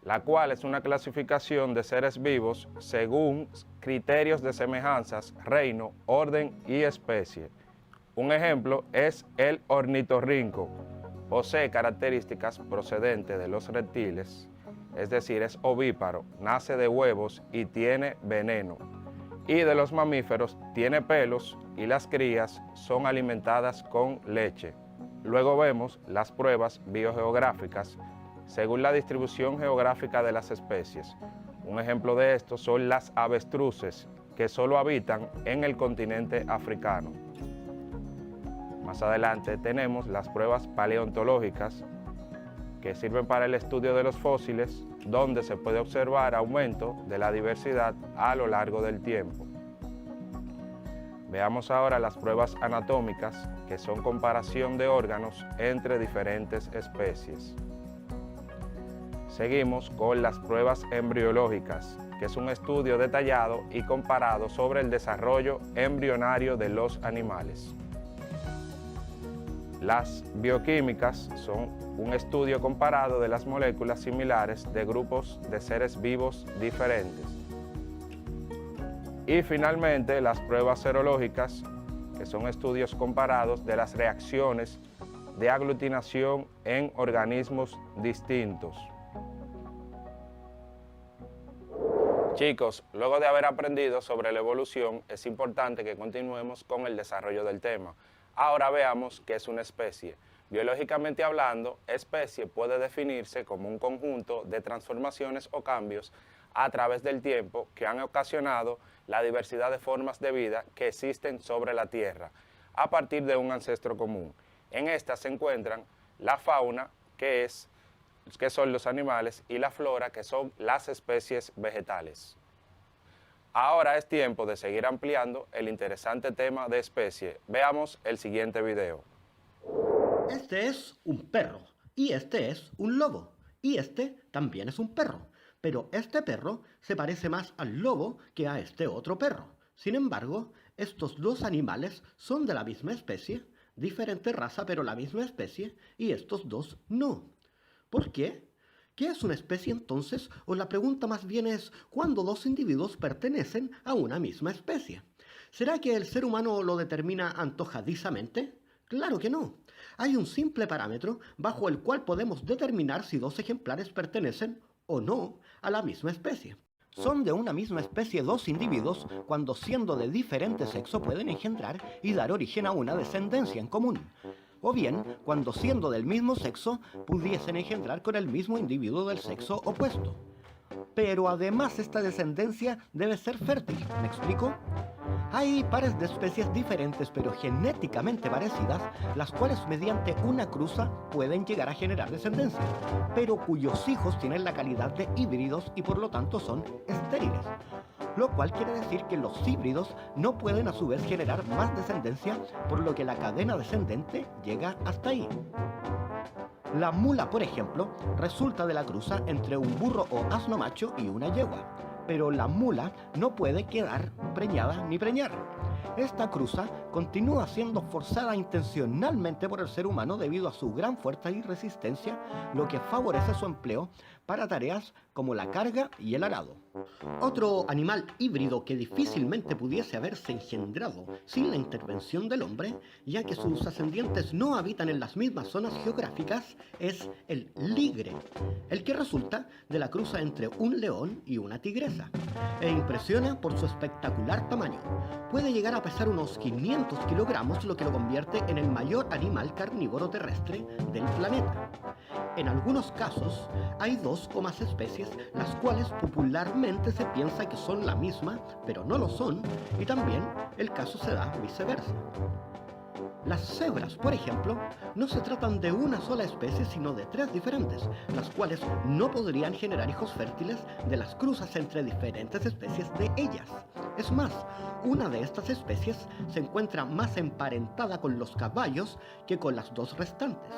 la cual es una clasificación de seres vivos según criterios de semejanzas, reino, orden y especie. Un ejemplo es el ornitorrinco. Posee características procedentes de los reptiles, es decir, es ovíparo, nace de huevos y tiene veneno. Y de los mamíferos tiene pelos y las crías son alimentadas con leche. Luego vemos las pruebas biogeográficas según la distribución geográfica de las especies. Un ejemplo de esto son las avestruces, que solo habitan en el continente africano. Más adelante tenemos las pruebas paleontológicas, que sirven para el estudio de los fósiles, donde se puede observar aumento de la diversidad a lo largo del tiempo. Veamos ahora las pruebas anatómicas, que son comparación de órganos entre diferentes especies. Seguimos con las pruebas embriológicas, que es un estudio detallado y comparado sobre el desarrollo embrionario de los animales. Las bioquímicas son un estudio comparado de las moléculas similares de grupos de seres vivos diferentes. Y finalmente las pruebas serológicas, que son estudios comparados de las reacciones de aglutinación en organismos distintos. Chicos, luego de haber aprendido sobre la evolución, es importante que continuemos con el desarrollo del tema. Ahora veamos qué es una especie. Biológicamente hablando, especie puede definirse como un conjunto de transformaciones o cambios a través del tiempo que han ocasionado la diversidad de formas de vida que existen sobre la Tierra, a partir de un ancestro común. En estas se encuentran la fauna, que son los animales, y la flora, que son las especies vegetales. Ahora es tiempo de seguir ampliando el interesante tema de especie. Veamos el siguiente video. Este es un perro, y este es un lobo, y este también es un perro. Pero este perro se parece más al lobo que a este otro perro. Sin embargo, estos dos animales son de la misma especie, diferente raza pero la misma especie, y estos dos no. ¿Por qué? ¿Qué es una especie entonces? O la pregunta más bien es, ¿cuándo dos individuos pertenecen a una misma especie? ¿Será que el ser humano lo determina antojadizamente? Claro que no. Hay un simple parámetro bajo el cual podemos determinar si dos ejemplares pertenecen o no a la misma especie. Son de una misma especie dos individuos cuando siendo de diferente sexo pueden engendrar y dar origen a una descendencia en común. o bien cuando siendo del mismo sexo pudiesen engendrar con el mismo individuo del sexo opuesto. Pero además esta descendencia debe ser fértil, ¿me explico? Hay pares de especies diferentes pero genéticamente parecidas, las cuales mediante una cruza pueden llegar a generar descendencia, pero cuyos hijos tienen la calidad de híbridos y por lo tanto son estériles. Lo cual quiere decir que los híbridos no pueden a su vez generar más descendencia, por lo que la cadena descendente llega hasta ahí. La mula, por ejemplo, resulta de la cruza entre un burro o asno macho y una yegua, pero la mula no puede quedar preñada ni preñar. Esta cruza continúa siendo forzada intencionalmente por el ser humano debido a su gran fuerza y resistencia, lo que favorece su empleo para tareas como la carga y el arado. Otro animal híbrido que difícilmente pudiese haberse engendrado sin la intervención del hombre, ya que sus ascendientes no habitan en las mismas zonas geográficas, es el ligre, el que resulta de la cruza entre un león y una tigresa, e impresiona por su espectacular tamaño. Puede llegar a pesar unos 500 kilogramos, lo que lo convierte en el mayor animal carnívoro terrestre del planeta. En algunos casos, hay dos o más especies, las cuales popularmente se piensa que son la misma, pero no lo son, y también el caso se da viceversa. Las cebras, por ejemplo, no se tratan de una sola especie, sino de tres diferentes, las cuales no podrían generar hijos fértiles de las cruzas entre diferentes especies de ellas. Es más, una de estas especies se encuentra más emparentada con los caballos que con las dos restantes.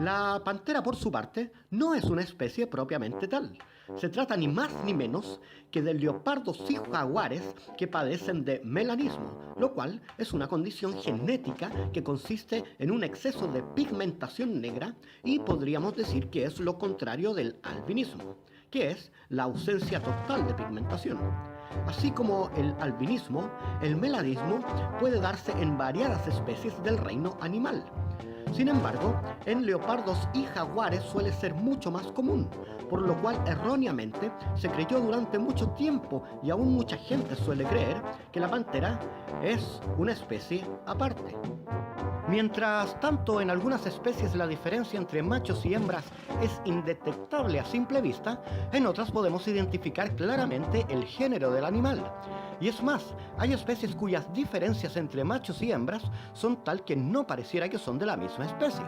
La pantera, por su parte, no es una especie propiamente tal. Se trata ni más ni menos que de leopardos y jaguares que padecen de melanismo, lo cual es una condición genética que consiste en un exceso de pigmentación negra y podríamos decir que es lo contrario del albinismo, que es la ausencia total de pigmentación. Así como el albinismo, el melanismo puede darse en variadas especies del reino animal. Sin embargo, en leopardos y jaguares suele ser mucho más común, por lo cual erróneamente se creyó durante mucho tiempo, y aún mucha gente suele creer, que la pantera es una especie aparte. Mientras tanto, en algunas especies la diferencia entre machos y hembras es indetectable a simple vista, en otras podemos identificar claramente el género del animal. Y es más, hay especies cuyas diferencias entre machos y hembras son tal que no pareciera que son de la misma especie.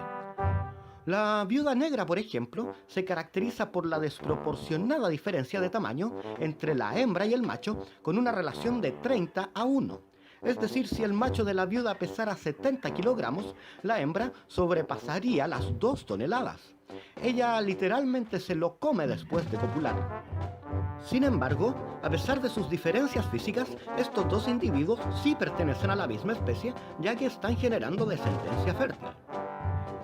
La viuda negra, por ejemplo, se caracteriza por la desproporcionada diferencia de tamaño entre la hembra y el macho, con una relación de 30:1. Es decir, si el macho de la viuda pesara 70 kilogramos, la hembra sobrepasaría las 2 toneladas. Ella literalmente se lo come después de copular. Sin embargo, a pesar de sus diferencias físicas, estos dos individuos sí pertenecen a la misma especie, ya que están generando descendencia fértil.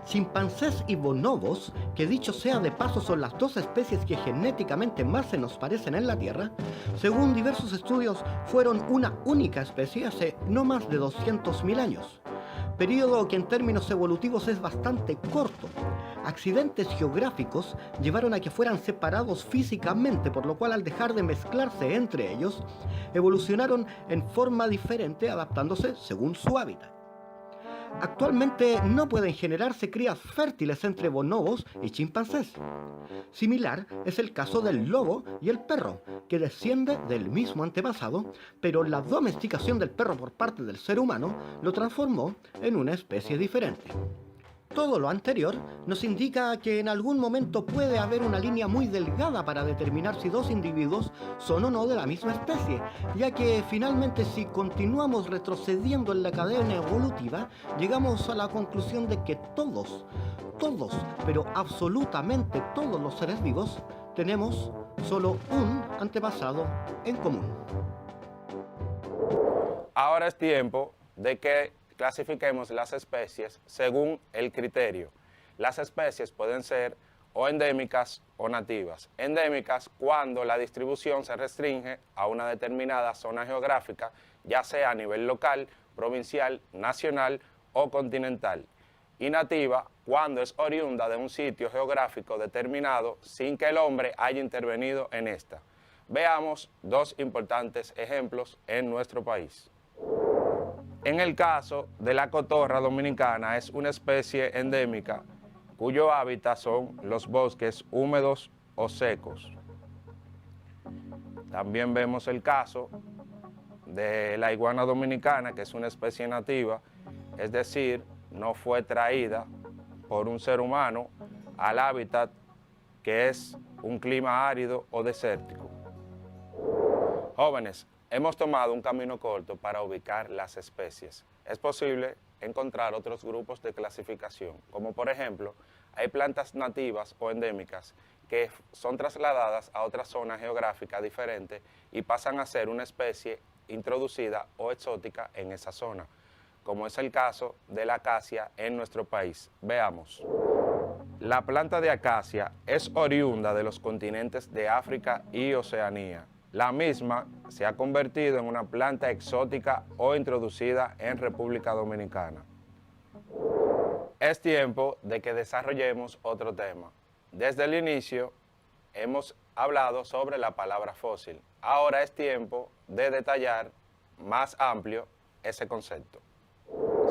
Chimpancés y bonobos, que dicho sea de paso son las dos especies que genéticamente más se nos parecen en la Tierra, según diversos estudios fueron una única especie hace no más de 200.000 años, periodo que en términos evolutivos es bastante corto. Accidentes geográficos llevaron a que fueran separados físicamente, por lo cual al dejar de mezclarse entre ellos, evolucionaron en forma diferente adaptándose según su hábitat. Actualmente no pueden generarse crías fértiles entre bonobos y chimpancés. Similar es el caso del lobo y el perro, que desciende del mismo antepasado, pero la domesticación del perro por parte del ser humano lo transformó en una especie diferente. Todo lo anterior nos indica que en algún momento puede haber una línea muy delgada para determinar si dos individuos son o no de la misma especie, ya que finalmente si continuamos retrocediendo en la cadena evolutiva, llegamos a la conclusión de que todos, pero absolutamente todos los seres vivos, tenemos solo un antepasado en común. Ahora es tiempo de que clasifiquemos las especies según el criterio. Las especies pueden ser o endémicas o nativas. Endémicas cuando la distribución se restringe a una determinada zona geográfica, ya sea a nivel local, provincial, nacional o continental. Y nativa cuando es oriunda de un sitio geográfico determinado sin que el hombre haya intervenido en esta. Veamos dos importantes ejemplos en nuestro país. En el caso de la cotorra dominicana, es una especie endémica cuyo hábitat son los bosques húmedos o secos. También vemos el caso de la iguana dominicana, que es una especie nativa, es decir, no fue traída por un ser humano al hábitat que es un clima árido o desértico. Jóvenes, hemos tomado un camino corto para ubicar las especies. Es posible encontrar otros grupos de clasificación, como por ejemplo, hay plantas nativas o endémicas que son trasladadas a otra zona geográfica diferente y pasan a ser una especie introducida o exótica en esa zona, como es el caso de la acacia en nuestro país. Veamos. La planta de acacia es oriunda de los continentes de África y Oceanía. La misma se ha convertido en una planta exótica o introducida en República Dominicana. Es tiempo de que desarrollemos otro tema. Desde el inicio hemos hablado sobre la palabra fósil. Ahora es tiempo de detallar más amplio ese concepto.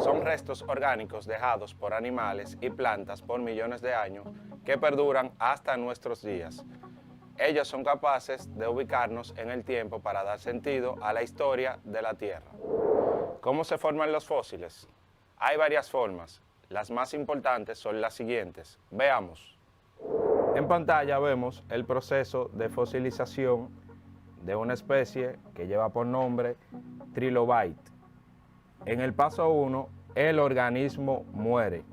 Son restos orgánicos dejados por animales y plantas por millones de años que perduran hasta nuestros días. Ellos son capaces de ubicarnos en el tiempo para dar sentido a la historia de la Tierra. ¿Cómo se forman los fósiles? Hay varias formas. Las más importantes son las siguientes. Veamos. En pantalla vemos el proceso de fosilización de una especie que lleva por nombre Trilobite. En el paso 1, el organismo muere.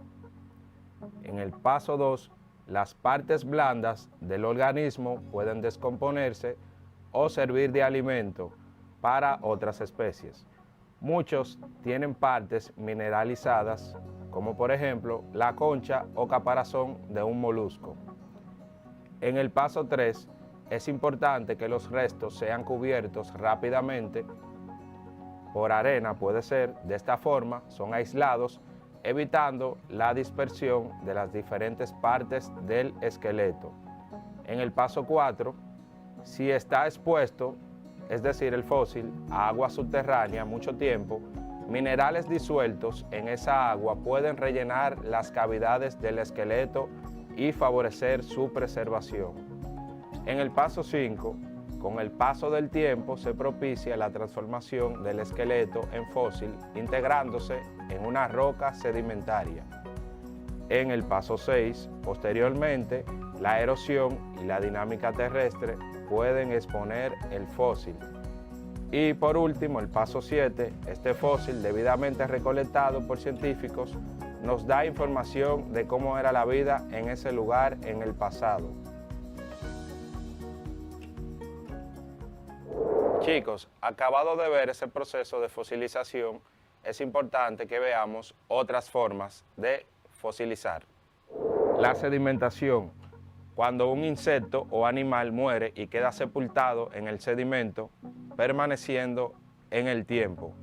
En el paso 2, las partes blandas del organismo pueden descomponerse o servir de alimento para otras especies. Muchos tienen partes mineralizadas, como por ejemplo la concha o caparazón de un molusco. En el paso 3, es importante que los restos sean cubiertos rápidamente por arena, puede ser. De esta forma son aislados, evitando la dispersión de las diferentes partes del esqueleto. En el paso 4, si está expuesto, es decir, el fósil, a agua subterránea mucho tiempo, minerales disueltos en esa agua pueden rellenar las cavidades del esqueleto y favorecer su preservación. En el paso 5, con el paso del tiempo se propicia la transformación del esqueleto en fósil, integrándose en una roca sedimentaria. En el paso 6, posteriormente, la erosión y la dinámica terrestre pueden exponer el fósil. Y por último, el paso 7, este fósil debidamente recolectado por científicos nos da información de cómo era la vida en ese lugar en el pasado. Chicos, acabado de ver ese proceso de fosilización, es importante que veamos otras formas de fosilizar. La sedimentación, cuando un insecto o animal muere y queda sepultado en el sedimento, permaneciendo en el tiempo.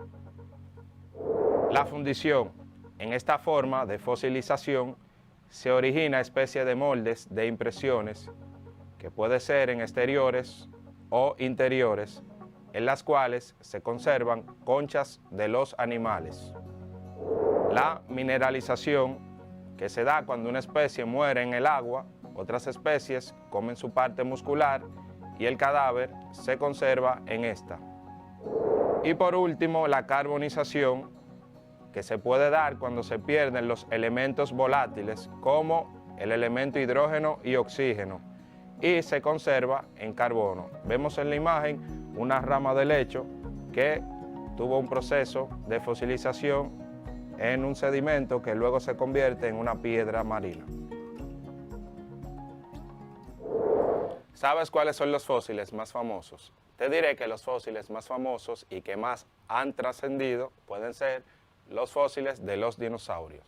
La fundición, en esta forma de fosilización, se origina especie de moldes de impresiones, que puede ser en exteriores o interiores, en las cuales se conservan conchas de los animales. La mineralización, que se da cuando una especie muere en el agua, otras especies comen su parte muscular y el cadáver se conserva en esta. Y por último, la carbonización, que se puede dar cuando se pierden los elementos volátiles como el elemento hidrógeno y oxígeno, y se conserva en carbono. Vemos en la imagen una rama de lecho que tuvo un proceso de fosilización en un sedimento que luego se convierte en una piedra marina. ¿Sabes cuáles son los fósiles más famosos? Te diré que los fósiles más famosos y que más han trascendido pueden ser los fósiles de los dinosaurios.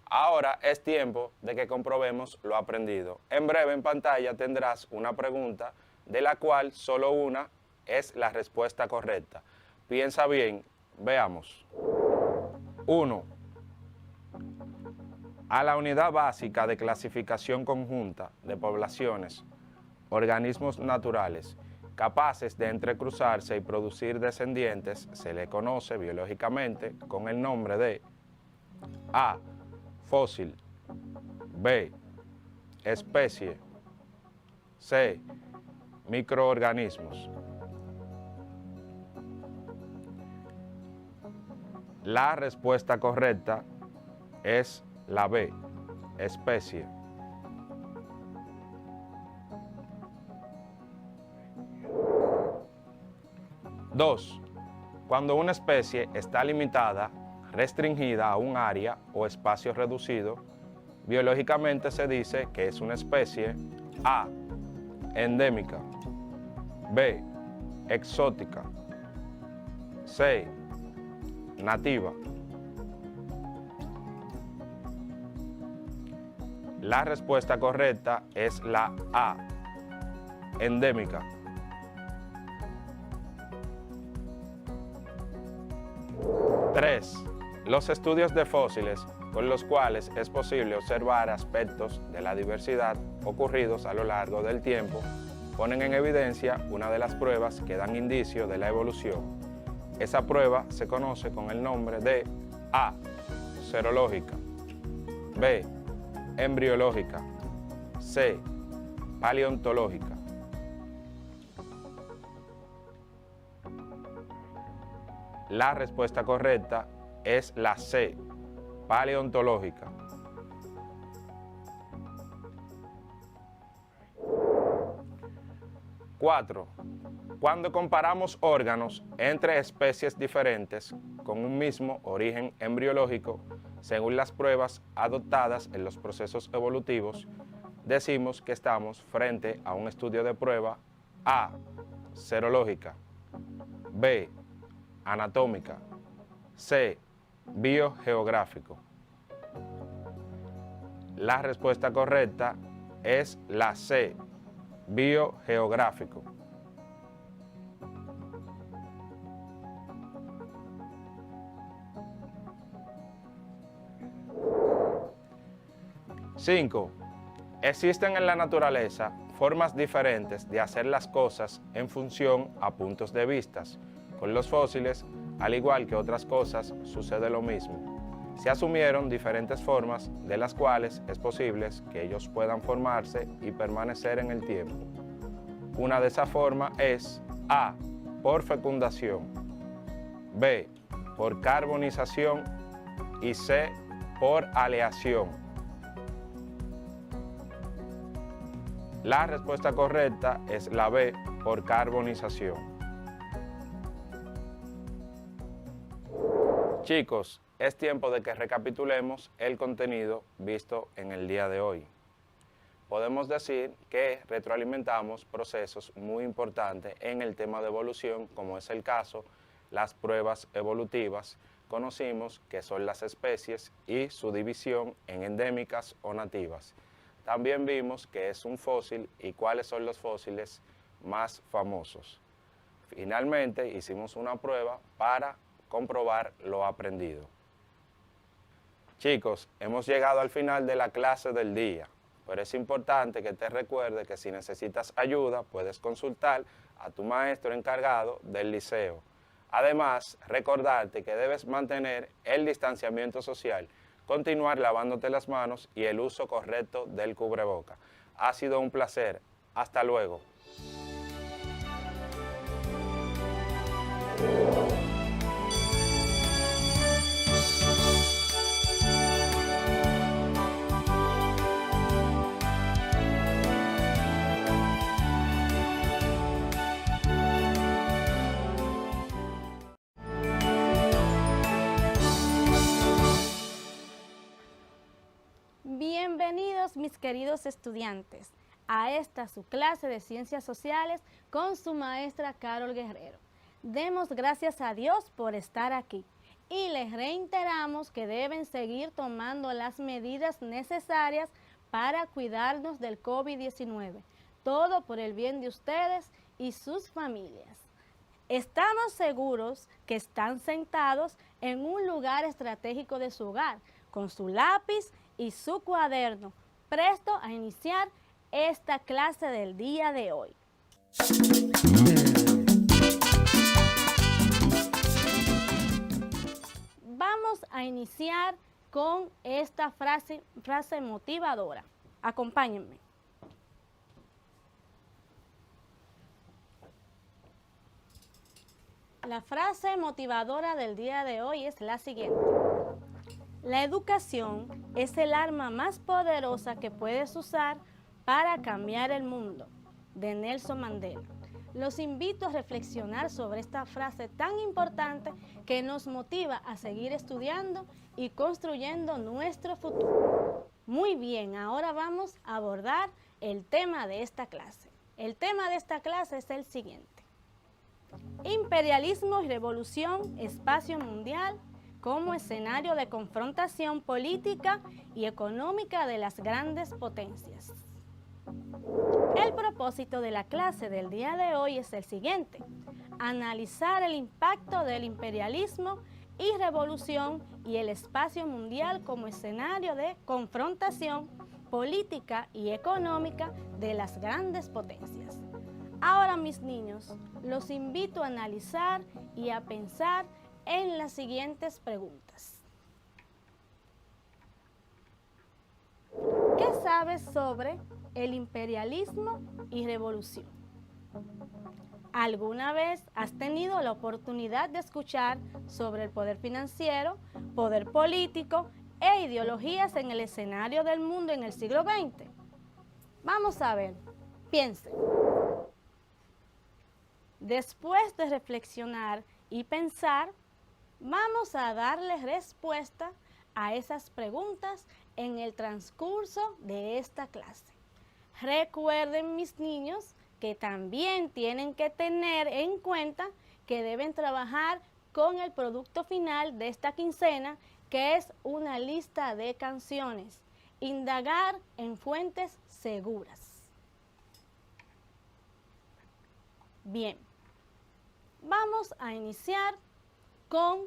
Ahora es tiempo de que comprobemos lo aprendido. En breve en pantalla tendrás una pregunta de la cual solo una es la respuesta correcta. Piensa bien, veamos. 1. A la unidad básica de clasificación conjunta de poblaciones, organismos naturales capaces de entrecruzarse y producir descendientes, se le conoce biológicamente con el nombre de A. Fósil, B. Especie, C. Microorganismos. La respuesta correcta es la B. Especie. Dos. Cuando una especie está limitada, restringida a un área o espacio reducido, biológicamente se dice que es una especie A. Endémica, B. Exótica, C. Nativa. La respuesta correcta es la A. Endémica. Tres. Los estudios de fósiles, con los cuales es posible observar aspectos de la diversidad ocurridos a lo largo del tiempo, ponen en evidencia una de las pruebas que dan indicio de la evolución. Esa prueba se conoce con el nombre de A. Serológica, B. Embriológica, C. Paleontológica. La respuesta correcta es la C. Paleontológica. Cuatro. Cuando comparamos órganos entre especies diferentes con un mismo origen embriológico, según las pruebas adoptadas en los procesos evolutivos, decimos que estamos frente a un estudio de prueba A. Serológica, B. Anatómica, C. Biogeográfico. La respuesta correcta es la C. Biogeográfico. Cinco. Existen en la naturaleza formas diferentes de hacer las cosas en función a puntos de vista. Con los fósiles, al igual que otras cosas, sucede lo mismo. Se asumieron diferentes formas de las cuales es posible que ellos puedan formarse y permanecer en el tiempo. Una de esas formas es A. Por fecundación, B. Por carbonización y C. Por aleación. La respuesta correcta es la B. Por carbonización. Chicos, es tiempo de que recapitulemos el contenido visto en el día de hoy. Podemos decir que retroalimentamos procesos muy importantes en el tema de evolución, como es el caso, las pruebas evolutivas. Conocimos que son las especies y su división en endémicas o nativas. También vimos qué es un fósil y cuáles son los fósiles más famosos. Finalmente, hicimos una prueba para comprobar lo aprendido. Chicos, hemos llegado al final de la clase del día, pero es importante que te recuerde que si necesitas ayuda, puedes consultar a tu maestro encargado del liceo. Además, recordarte que debes mantener el distanciamiento social, continuar lavándote las manos y el uso correcto del cubreboca. Ha sido un placer. Hasta luego. Bienvenidos mis queridos estudiantes a esta su clase de Ciencias Sociales con su maestra Carol Guerrero. Demos gracias a Dios por estar aquí y les reiteramos que deben seguir tomando las medidas necesarias para cuidarnos del COVID-19, todo por el bien de ustedes y sus familias. Estamos seguros que están sentados en un lugar estratégico de su hogar, con su lápiz y su cuaderno, presto a iniciar esta clase del día de hoy. Vamos a iniciar con esta frase motivadora. Acompáñenme. La frase motivadora del día de hoy es la siguiente. La educación es el arma más poderosa que puedes usar para cambiar el mundo, de Nelson Mandela. Los invito a reflexionar sobre esta frase tan importante que nos motiva a seguir estudiando y construyendo nuestro futuro. Muy bien, ahora vamos a abordar el tema de esta clase. El tema de esta clase es el siguiente. Imperialismo y revolución, espacio mundial como escenario de confrontación política y económica de las grandes potencias. El propósito de la clase del día de hoy es el siguiente: analizar el impacto del imperialismo y revolución y el espacio mundial como escenario de confrontación política y económica de las grandes potencias. Ahora, mis niños, los invito a analizar y a pensar en las siguientes preguntas. ¿Qué sabes sobre el imperialismo y revolución? ¿Alguna vez has tenido la oportunidad de escuchar sobre el poder financiero, poder político e ideologías en el escenario del mundo en el siglo XX? Vamos a ver, piensen. Después de reflexionar y pensar, vamos a darle respuesta a esas preguntas en el transcurso de esta clase. Recuerden, mis niños, que también tienen que tener en cuenta que deben trabajar con el producto final de esta quincena, que es una lista de canciones. Indagar en fuentes seguras. Bien, vamos a iniciar con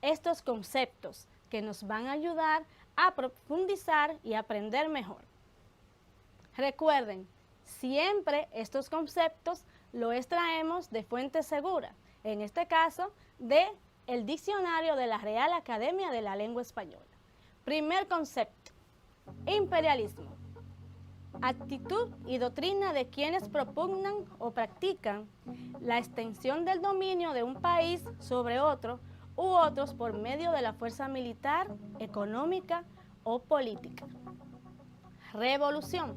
estos conceptos que nos van a ayudar a profundizar y aprender mejor. Recuerden, siempre estos conceptos los extraemos de fuentes seguras, en este caso del diccionario de la Real Academia de la Lengua Española. Primer concepto, imperialismo. Actitud y doctrina de quienes propugnan o practican la extensión del dominio de un país sobre otro u otros por medio de la fuerza militar, económica o política. Revolución.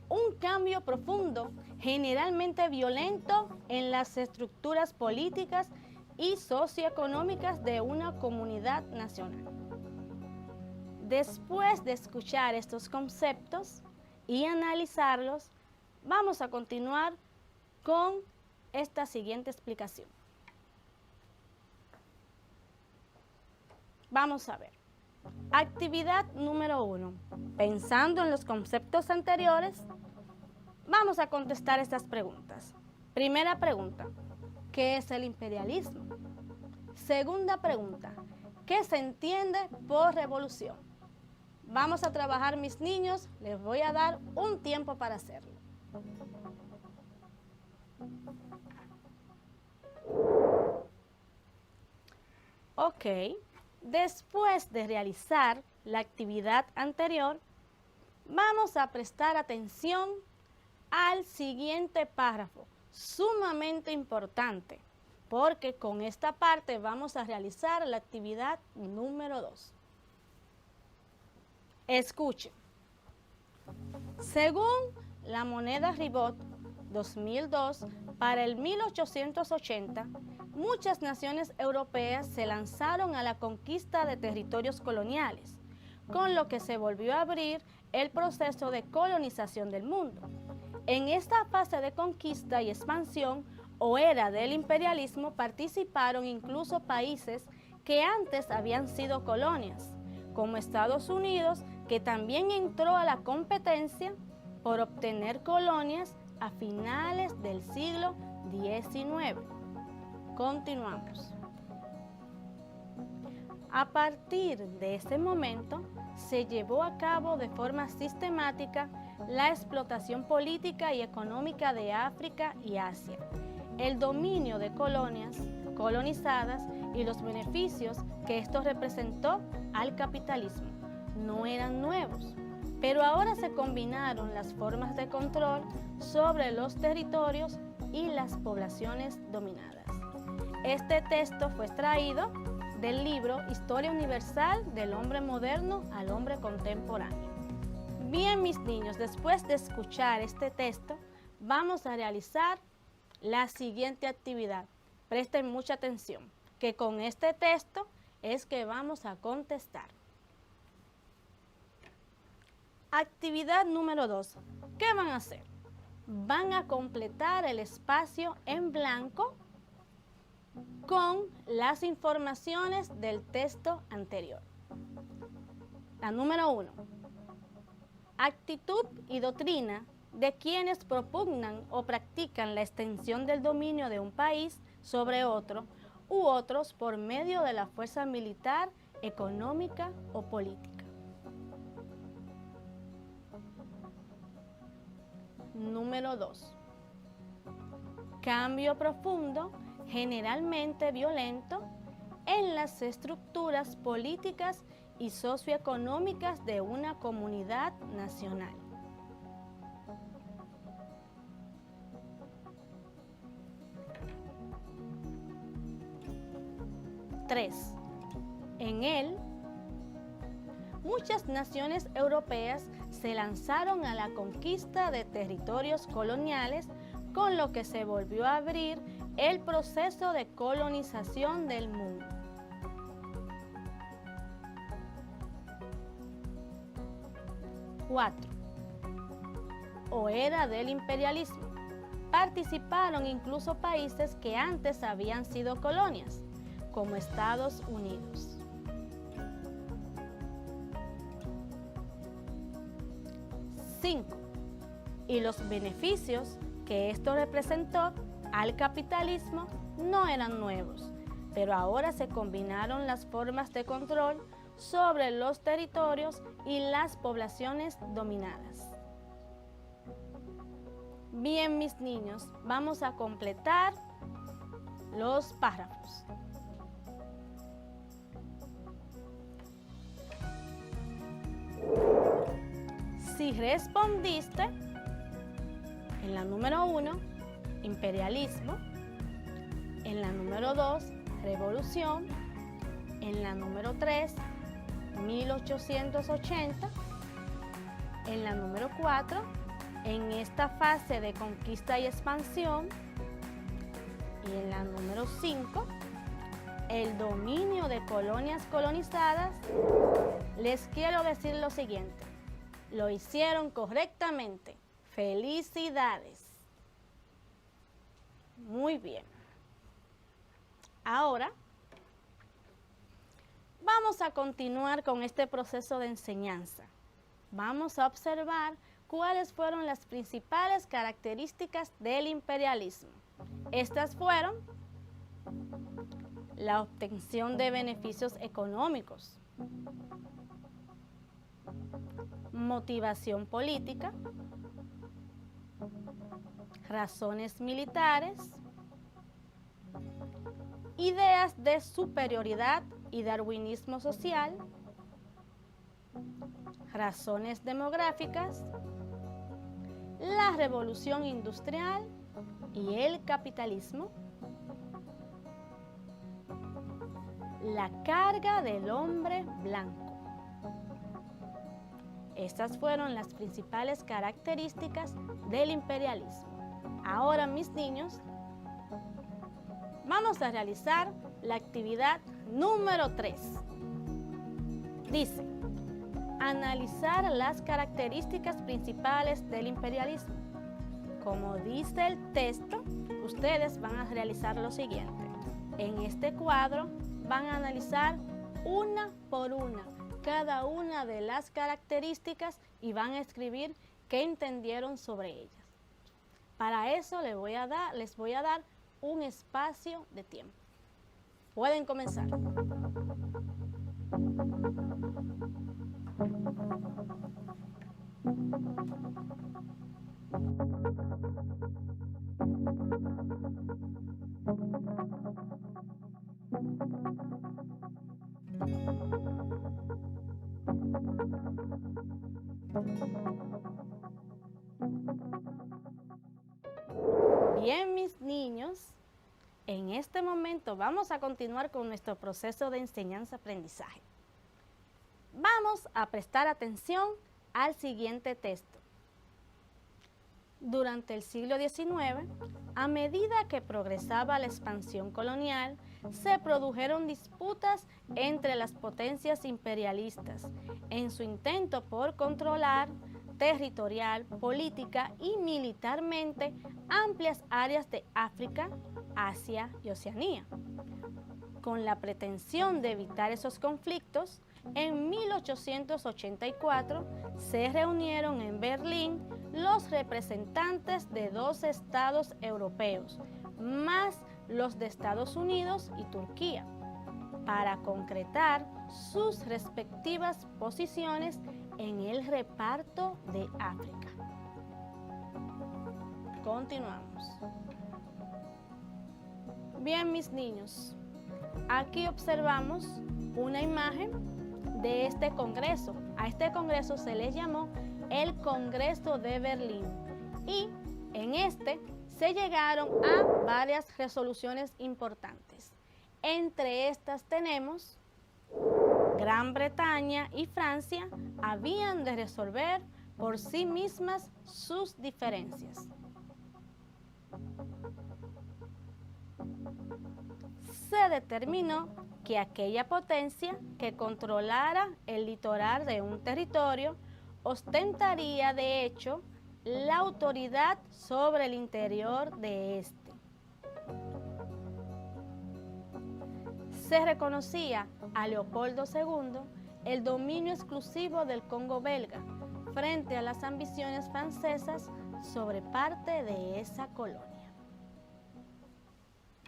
Un cambio profundo, generalmente violento, en las estructuras políticas y socioeconómicas de una comunidad nacional. Después de escuchar estos conceptos y analizarlos, vamos a continuar con esta siguiente explicación. Vamos a ver. Actividad número 1. Pensando en los conceptos anteriores, vamos a contestar estas preguntas. Primera pregunta, ¿qué es el imperialismo? Segunda pregunta, ¿qué se entiende por revolución? Vamos a trabajar, mis niños, les voy a dar un tiempo para hacerlo. Ok, después de realizar la actividad anterior, vamos a prestar atención al siguiente párrafo, sumamente importante, porque con esta parte vamos a realizar la actividad número 2. Escuchen. Según la moneda Ribot 2002, para el 1880, muchas naciones europeas se lanzaron a la conquista de territorios coloniales, con lo que se volvió a abrir el proceso de colonización del mundo. En esta fase de conquista y expansión o era del imperialismo participaron incluso países que antes habían sido colonias, como Estados Unidos, que también entró a la competencia por obtener colonias a finales del siglo XIX. Continuamos. A partir de ese momento, se llevó a cabo de forma sistemática la explotación política y económica de África y Asia, el dominio de colonias colonizadas y los beneficios que esto representó al capitalismo. No eran nuevos, pero ahora se combinaron las formas de control sobre los territorios y las poblaciones dominadas. Este texto fue extraído del libro Historia Universal del Hombre Moderno al Hombre Contemporáneo. Bien, mis niños, después de escuchar este texto, vamos a realizar la siguiente actividad. Presten mucha atención, que con este texto es que vamos a contestar. Actividad número 2. ¿Qué van a hacer? Van a completar el espacio en blanco con las informaciones del texto anterior. La número 1. Actitud y doctrina de quienes propugnan o practican la extensión del dominio de un país sobre otro u otros por medio de la fuerza militar, económica o política. Número 2. Cambio profundo, generalmente violento, en las estructuras políticas y socioeconómicas de una comunidad nacional. Tres. En él, muchas naciones europeas se lanzaron a la conquista de territorios coloniales, con lo que se volvió a abrir el proceso de colonización del mundo. 4. O era del imperialismo. Participaron incluso países que antes habían sido colonias, como Estados Unidos. 5. Y los beneficios que esto representó al capitalismo no eran nuevos, pero ahora se combinaron las formas de control sobre los territorios y las poblaciones dominadas. Bien, mis niños, vamos a completar los párrafos. Si respondiste en la número 1, imperialismo, en la número 2, revolución, en la número 3, 1880, en la número 4, en esta fase de conquista y expansión, y en la número 5, el dominio de colonias colonizadas, les quiero decir lo siguiente: lo hicieron correctamente. ¡Felicidades! Muy bien. Ahora vamos a continuar con este proceso de enseñanza. Vamos a observar cuáles fueron las principales características del imperialismo. Estas fueron la obtención de beneficios económicos, motivación política, razones militares, ideas de superioridad y darwinismo social, razones demográficas, la revolución industrial y el capitalismo, la carga del hombre blanco. Estas fueron las principales características del imperialismo. Ahora, mis niños, vamos a realizar la actividad número 3. Dice: analizar las características principales del imperialismo. Como dice el texto, ustedes van a realizar lo siguiente. En este cuadro van a analizar una por una cada una de las características y van a escribir qué entendieron sobre ellas. Para eso les voy a dar un espacio de tiempo. Pueden comenzar. Bien, mis niños, en este momento vamos a continuar con nuestro proceso de enseñanza-aprendizaje. Vamos a prestar atención al siguiente texto. Durante el siglo XIX, a medida que progresaba la expansión colonial, se produjeron disputas entre las potencias imperialistas en su intento por controlar territorial, política y militarmente amplias áreas de África, Asia y Oceanía. Con la pretensión de evitar esos conflictos, en 1884 se reunieron en Berlín los representantes de 2 estados europeos, más los de Estados Unidos y Turquía, para concretar sus respectivas posiciones en el reparto de África. Continuamos. Bien, mis niños, aquí observamos una imagen de este congreso. A este congreso se le llamó el Congreso de Berlín y en este se llegaron a varias resoluciones importantes. Entre estas tenemos Gran Bretaña y Francia habían de resolver por sí mismas sus diferencias. Se determinó que aquella potencia que controlara el litoral de un territorio ostentaría de hecho la autoridad sobre el interior de este. Se reconocía a Leopoldo II el dominio exclusivo del Congo belga frente a las ambiciones francesas sobre parte de esa colonia.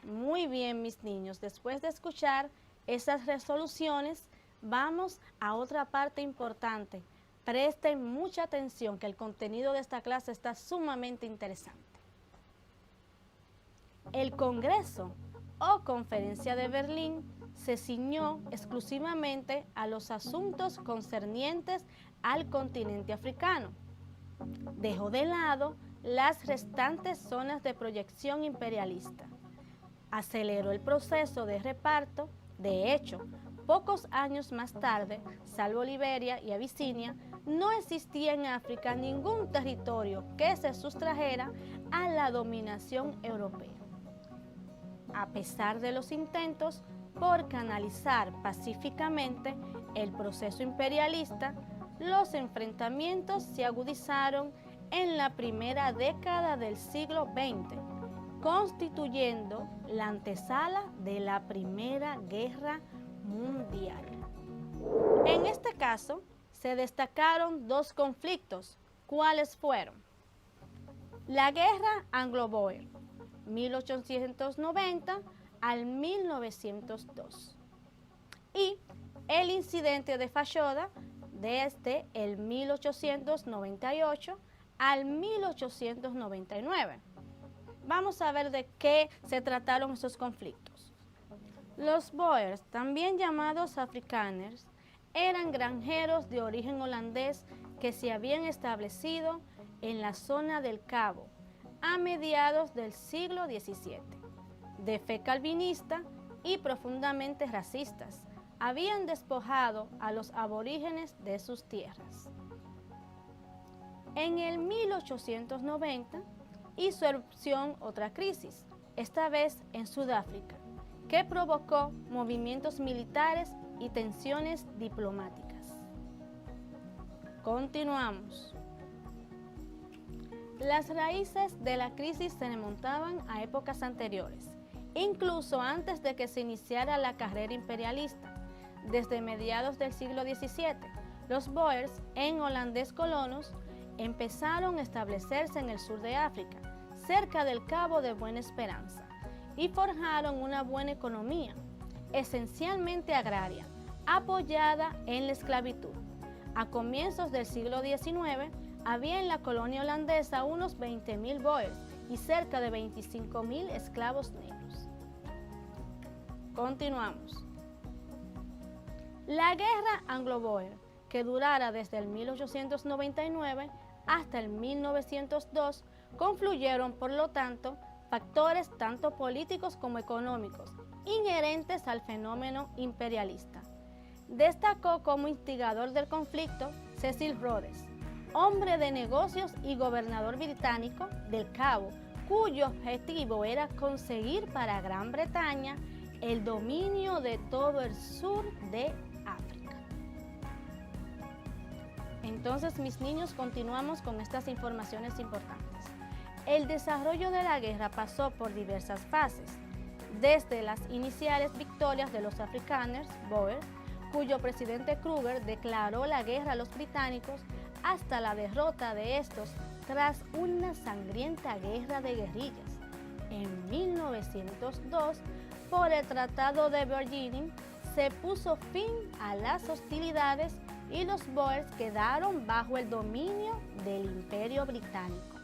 Muy bien, mis niños, después de escuchar esas resoluciones, vamos a otra parte importante. Presten mucha atención, que el contenido de esta clase está sumamente interesante. El Congreso o Conferencia de Berlín se ciñó exclusivamente a los asuntos concernientes al continente africano. Dejó de lado las restantes zonas de proyección imperialista. Aceleró el proceso de reparto. De hecho, pocos años más tarde, salvo Liberia y Abisinia, no existía en África ningún territorio que se sustrajera a la dominación europea. A pesar de los intentos por canalizar pacíficamente el proceso imperialista, los enfrentamientos se agudizaron en la primera década del siglo XX, constituyendo la antesala de la Primera Guerra Mundial. En este caso, se destacaron 2 conflictos. ¿Cuáles fueron? La Guerra Anglo-Boer, 1890 al 1902, y el incidente de Fashoda, desde el 1898 al 1899. Vamos a ver de qué se trataron esos conflictos. Los Boers, también llamados Afrikaners, eran granjeros de origen holandés que se habían establecido en la zona del Cabo a mediados del siglo XVII. De fe calvinista y profundamente racistas, habían despojado a los aborígenes de sus tierras. En el 1890 hizo erupción otra crisis, esta vez en Sudáfrica, que provocó movimientos militares y tensiones diplomáticas. Continuamos. Las raíces de la crisis se remontaban a épocas anteriores, incluso antes de que se iniciara la carrera imperialista. Desde mediados del siglo XVII, los Boers, en holandés colonos, empezaron a establecerse en el sur de África, cerca del Cabo de Buena Esperanza, y forjaron una buena economía, esencialmente agraria, apoyada en la esclavitud. A comienzos del siglo XIX, había en la colonia holandesa unos 20.000 Boers y cerca de 25.000 esclavos negros. Continuamos. La guerra Anglo-Boer, que durara desde el 1899 hasta el 1902, confluyeron, por lo tanto, factores tanto políticos como económicos inherentes al fenómeno imperialista. Destacó como instigador del conflicto Cecil Rhodes, hombre de negocios y gobernador británico del Cabo, cuyo objetivo era conseguir para Gran Bretaña el dominio de todo el sur de África. Entonces, mis niños, continuamos con estas informaciones importantes. El desarrollo de la guerra pasó por diversas fases, desde las iniciales victorias de los afrikaners, Boers, cuyo presidente Kruger declaró la guerra a los británicos, hasta la derrota de estos tras una sangrienta guerra de guerrillas. En 1902, por el Tratado de Vergennes, se puso fin a las hostilidades y los Boers quedaron bajo el dominio del Imperio Británico,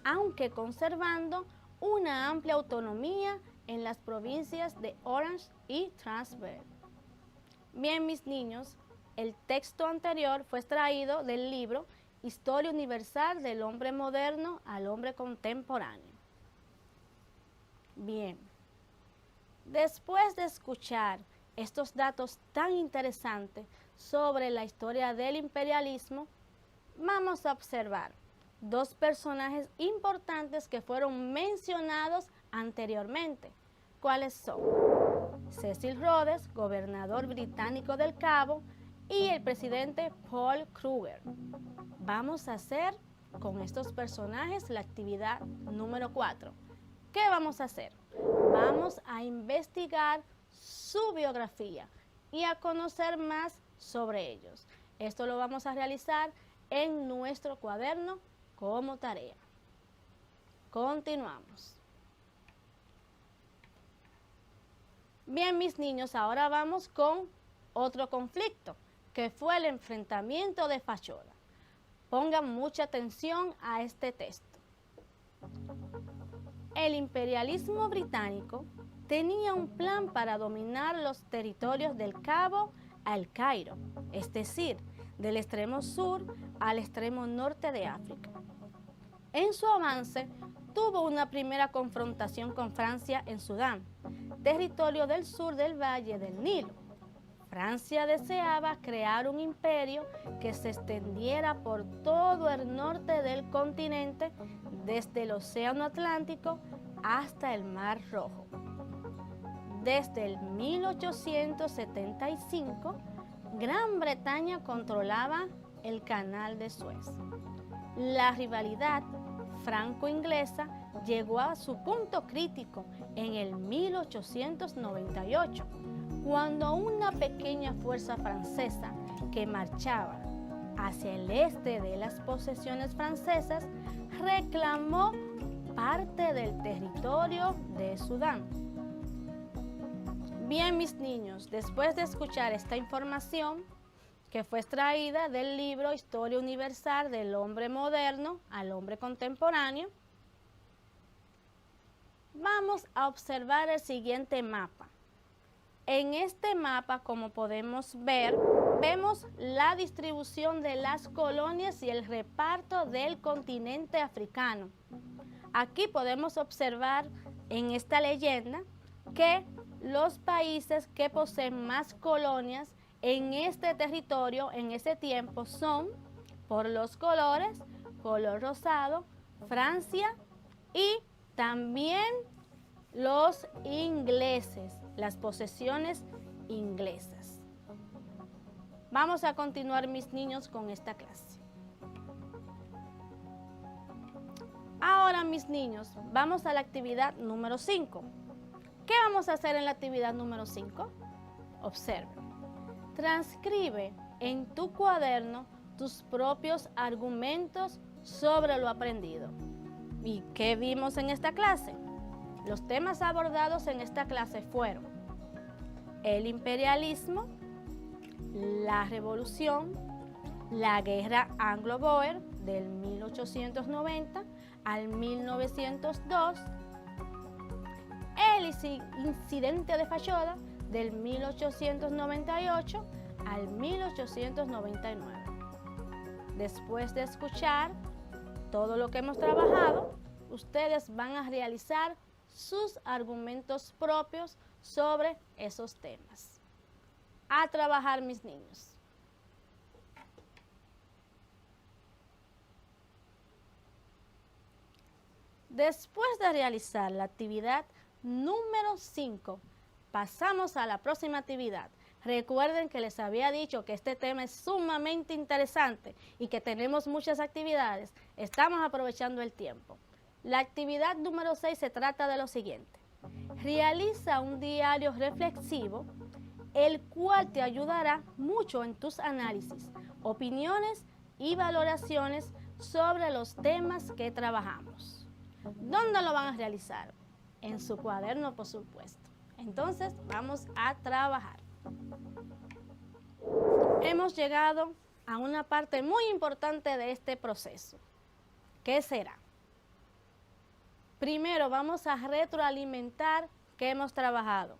aunque conservando una amplia autonomía en las provincias de Orange y Transvaal. Bien, mis niños, el texto anterior fue extraído del libro Historia Universal del Hombre Moderno al Hombre Contemporáneo. Bien, después de escuchar estos datos tan interesantes sobre la historia del imperialismo, vamos a observar dos personajes importantes que fueron mencionados anteriormente. ¿Cuáles son? Cecil Rhodes, gobernador británico del Cabo, y el presidente Paul Kruger. Vamos a hacer con estos personajes la actividad número 4. ¿Qué vamos a hacer? Vamos a investigar su biografía y a conocer más sobre ellos. Esto lo vamos a realizar en nuestro cuaderno como tarea. Continuamos. Bien, mis niños, ahora vamos con otro conflicto, que fue el enfrentamiento de Fashoda. Pongan mucha atención a este texto. El imperialismo británico tenía un plan para dominar los territorios del Cabo al Cairo, es decir, del extremo sur al extremo norte de África. En su avance, tuvo una primera confrontación con Francia en Sudán, territorio del sur del Valle del Nilo. Francia deseaba crear un imperio que se extendiera por todo el norte del continente, desde el Océano Atlántico hasta el Mar Rojo. Desde el 1875, Gran Bretaña controlaba el Canal de Suez. La rivalidad franco-inglesa llegó a su punto crítico en el 1898, cuando una pequeña fuerza francesa que marchaba hacia el este de las posesiones francesas reclamó parte del territorio de Sudán. Bien, mis niños, después de escuchar esta información que fue extraída del libro Historia Universal del Hombre Moderno al Hombre Contemporáneo, vamos a observar el siguiente mapa. En este mapa, como podemos ver, vemos la distribución de las colonias y el reparto del continente africano. Aquí podemos observar en esta leyenda que los países que poseen más colonias en este territorio en ese tiempo son, por los colores, color rosado, Francia y también los ingleses, las posesiones inglesas. Vamos a continuar, mis niños, con esta clase. Ahora, mis niños, vamos a la actividad número 5. ¿Qué vamos a hacer en la actividad número 5? Observe. Transcribe en tu cuaderno tus propios argumentos sobre lo aprendido. ¿Y qué vimos en esta clase? Los temas abordados en esta clase fueron el imperialismo, la revolución, la guerra anglo-boer del 1890 al 1902, el incidente de Fashoda del 1898 al 1899. Después de escuchar todo lo que hemos trabajado, ustedes van a realizar sus argumentos propios sobre esos temas. A trabajar, mis niños. Después de realizar la actividad número 5, pasamos a la próxima actividad. Recuerden que les había dicho que este tema es sumamente interesante y que tenemos muchas actividades. Estamos aprovechando el tiempo. La actividad número 6 se trata de lo siguiente. Realiza un diario reflexivo, el cual te ayudará mucho en tus análisis, opiniones y valoraciones sobre los temas que trabajamos. ¿Dónde lo van a realizar? En su cuaderno, por supuesto. Entonces, vamos a trabajar. Hemos llegado a una parte muy importante de este proceso. ¿Qué será? Primero, vamos a retroalimentar qué hemos trabajado.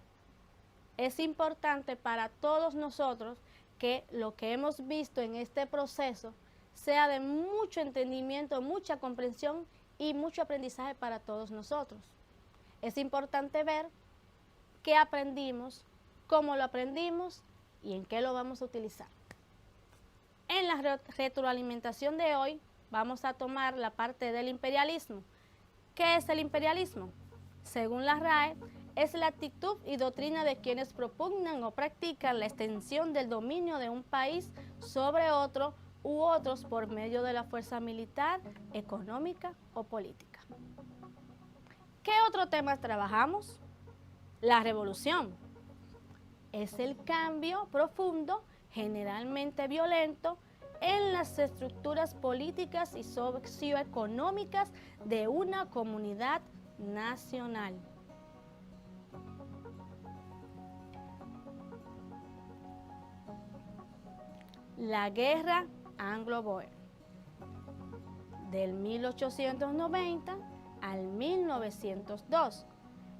Es importante para todos nosotros que lo que hemos visto en este proceso sea de mucho entendimiento, mucha comprensión y mucho aprendizaje para todos nosotros. Es importante ver qué aprendimos, cómo lo aprendimos y en qué lo vamos a utilizar. En la retroalimentación de hoy vamos a tomar la parte del imperialismo. ¿Qué es el imperialismo? Según la RAE, es la actitud y doctrina de quienes propugnan o practican la extensión del dominio de un país sobre otro u otros por medio de la fuerza militar, económica o política. ¿Qué otro tema trabajamos? La revolución. Es el cambio profundo, generalmente violento, en las estructuras políticas y socioeconómicas de una comunidad nacional. La guerra anglo-boer, del 1890 al 1902.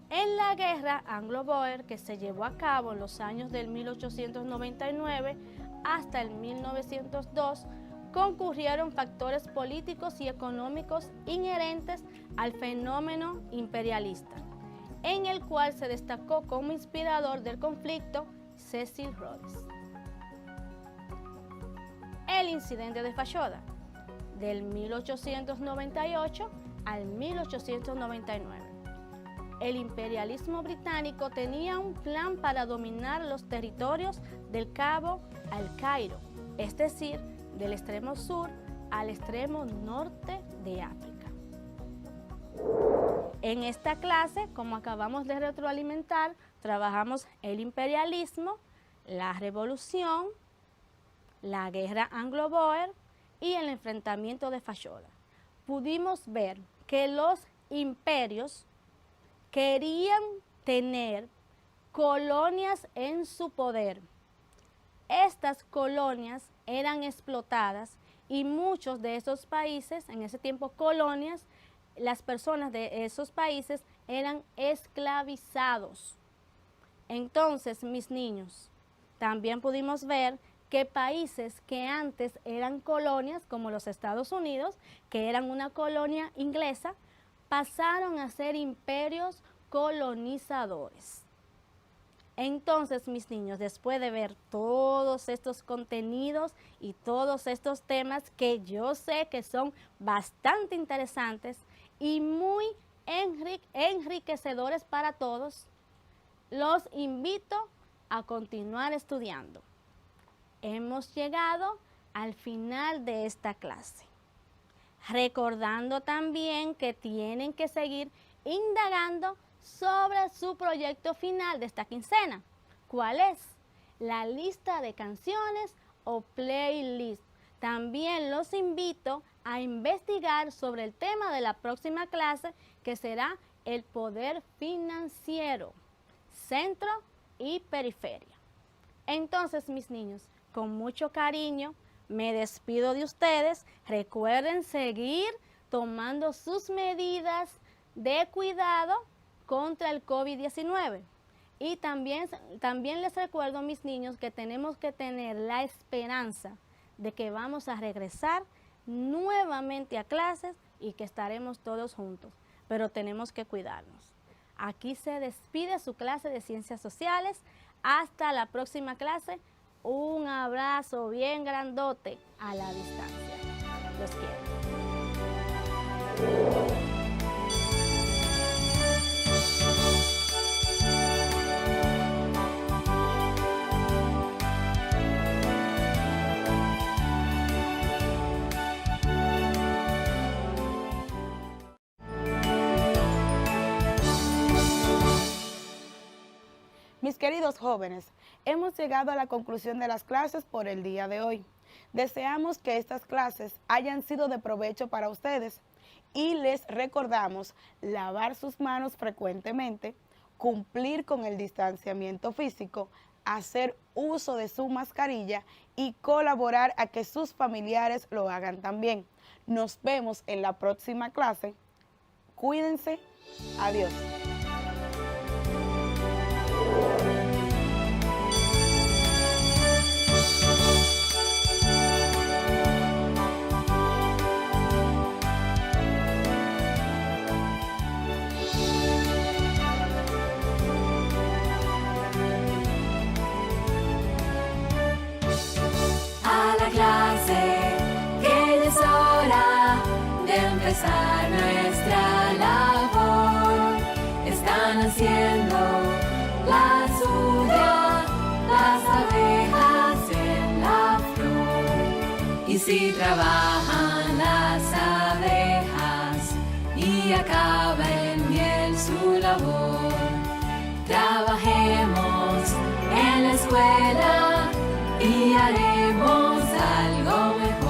En la guerra anglo-boer, que se llevó a cabo en los años del 1899 hasta el 1902, concurrieron factores políticos y económicos inherentes al fenómeno imperialista, en el cual se destacó como inspirador del conflicto Cecil Rhodes. El incidente de Fashoda, del 1898 al 1899. El imperialismo británico tenía un plan para dominar los territorios del Cabo al Cairo, es decir, del extremo sur al extremo norte de África. En esta clase, como acabamos de retroalimentar, trabajamos el imperialismo, la revolución, la guerra anglo-boer y el enfrentamiento de Fashoda. Pudimos ver que los imperios querían tener colonias en su poder. Estas colonias eran explotadas y muchos de esos países, en ese tiempo colonias, las personas de esos países eran esclavizados. Entonces, mis niños, también pudimos ver que países que antes eran colonias, como los Estados Unidos, que eran una colonia inglesa, pasaron a ser imperios colonizadores. Entonces, mis niños, después de ver todos estos contenidos y todos estos temas que yo sé que son bastante interesantes y muy enriquecedores para todos, los invito a continuar estudiando. Hemos llegado al final de esta clase. Recordando también que tienen que seguir indagando sobre su proyecto final de esta quincena. ¿Cuál es? La lista de canciones o playlist. También los invito a investigar sobre el tema de la próxima clase, que será el poder financiero, centro y periferia. Entonces, mis niños, con mucho cariño, me despido de ustedes. Recuerden seguir tomando sus medidas de cuidado contra el COVID-19. Y también les recuerdo, mis niños, que tenemos que tener la esperanza de que vamos a regresar nuevamente a clases y que estaremos todos juntos, pero tenemos que cuidarnos. Aquí se despide su clase de Ciencias Sociales. Hasta la próxima clase. Un abrazo bien grandote a la distancia. Los quiero. Mis queridos jóvenes, hemos llegado a la conclusión de las clases por el día de hoy. Deseamos que estas clases hayan sido de provecho para ustedes y les recordamos lavar sus manos frecuentemente, cumplir con el distanciamiento físico, hacer uso de su mascarilla y colaborar a que sus familiares lo hagan también. Nos vemos en la próxima clase. Cuídense. Adiós. Empezar nuestra labor, están haciendo la suya, las abejas en la flor. Y si trabajan las abejas y acaba en miel su labor, trabajemos en la escuela y haremos algo mejor.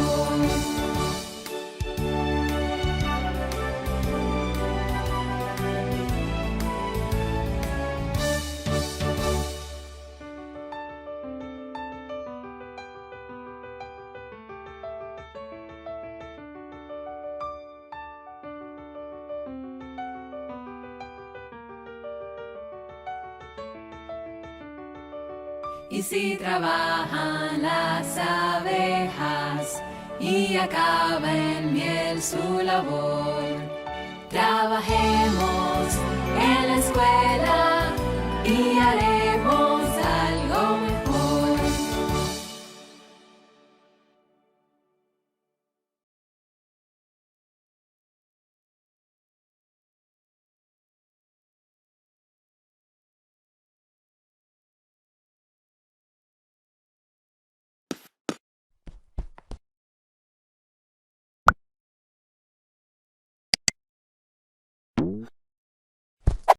Y si trabajan las abejas y acaba en miel su labor, trabajemos en la escuela y haremos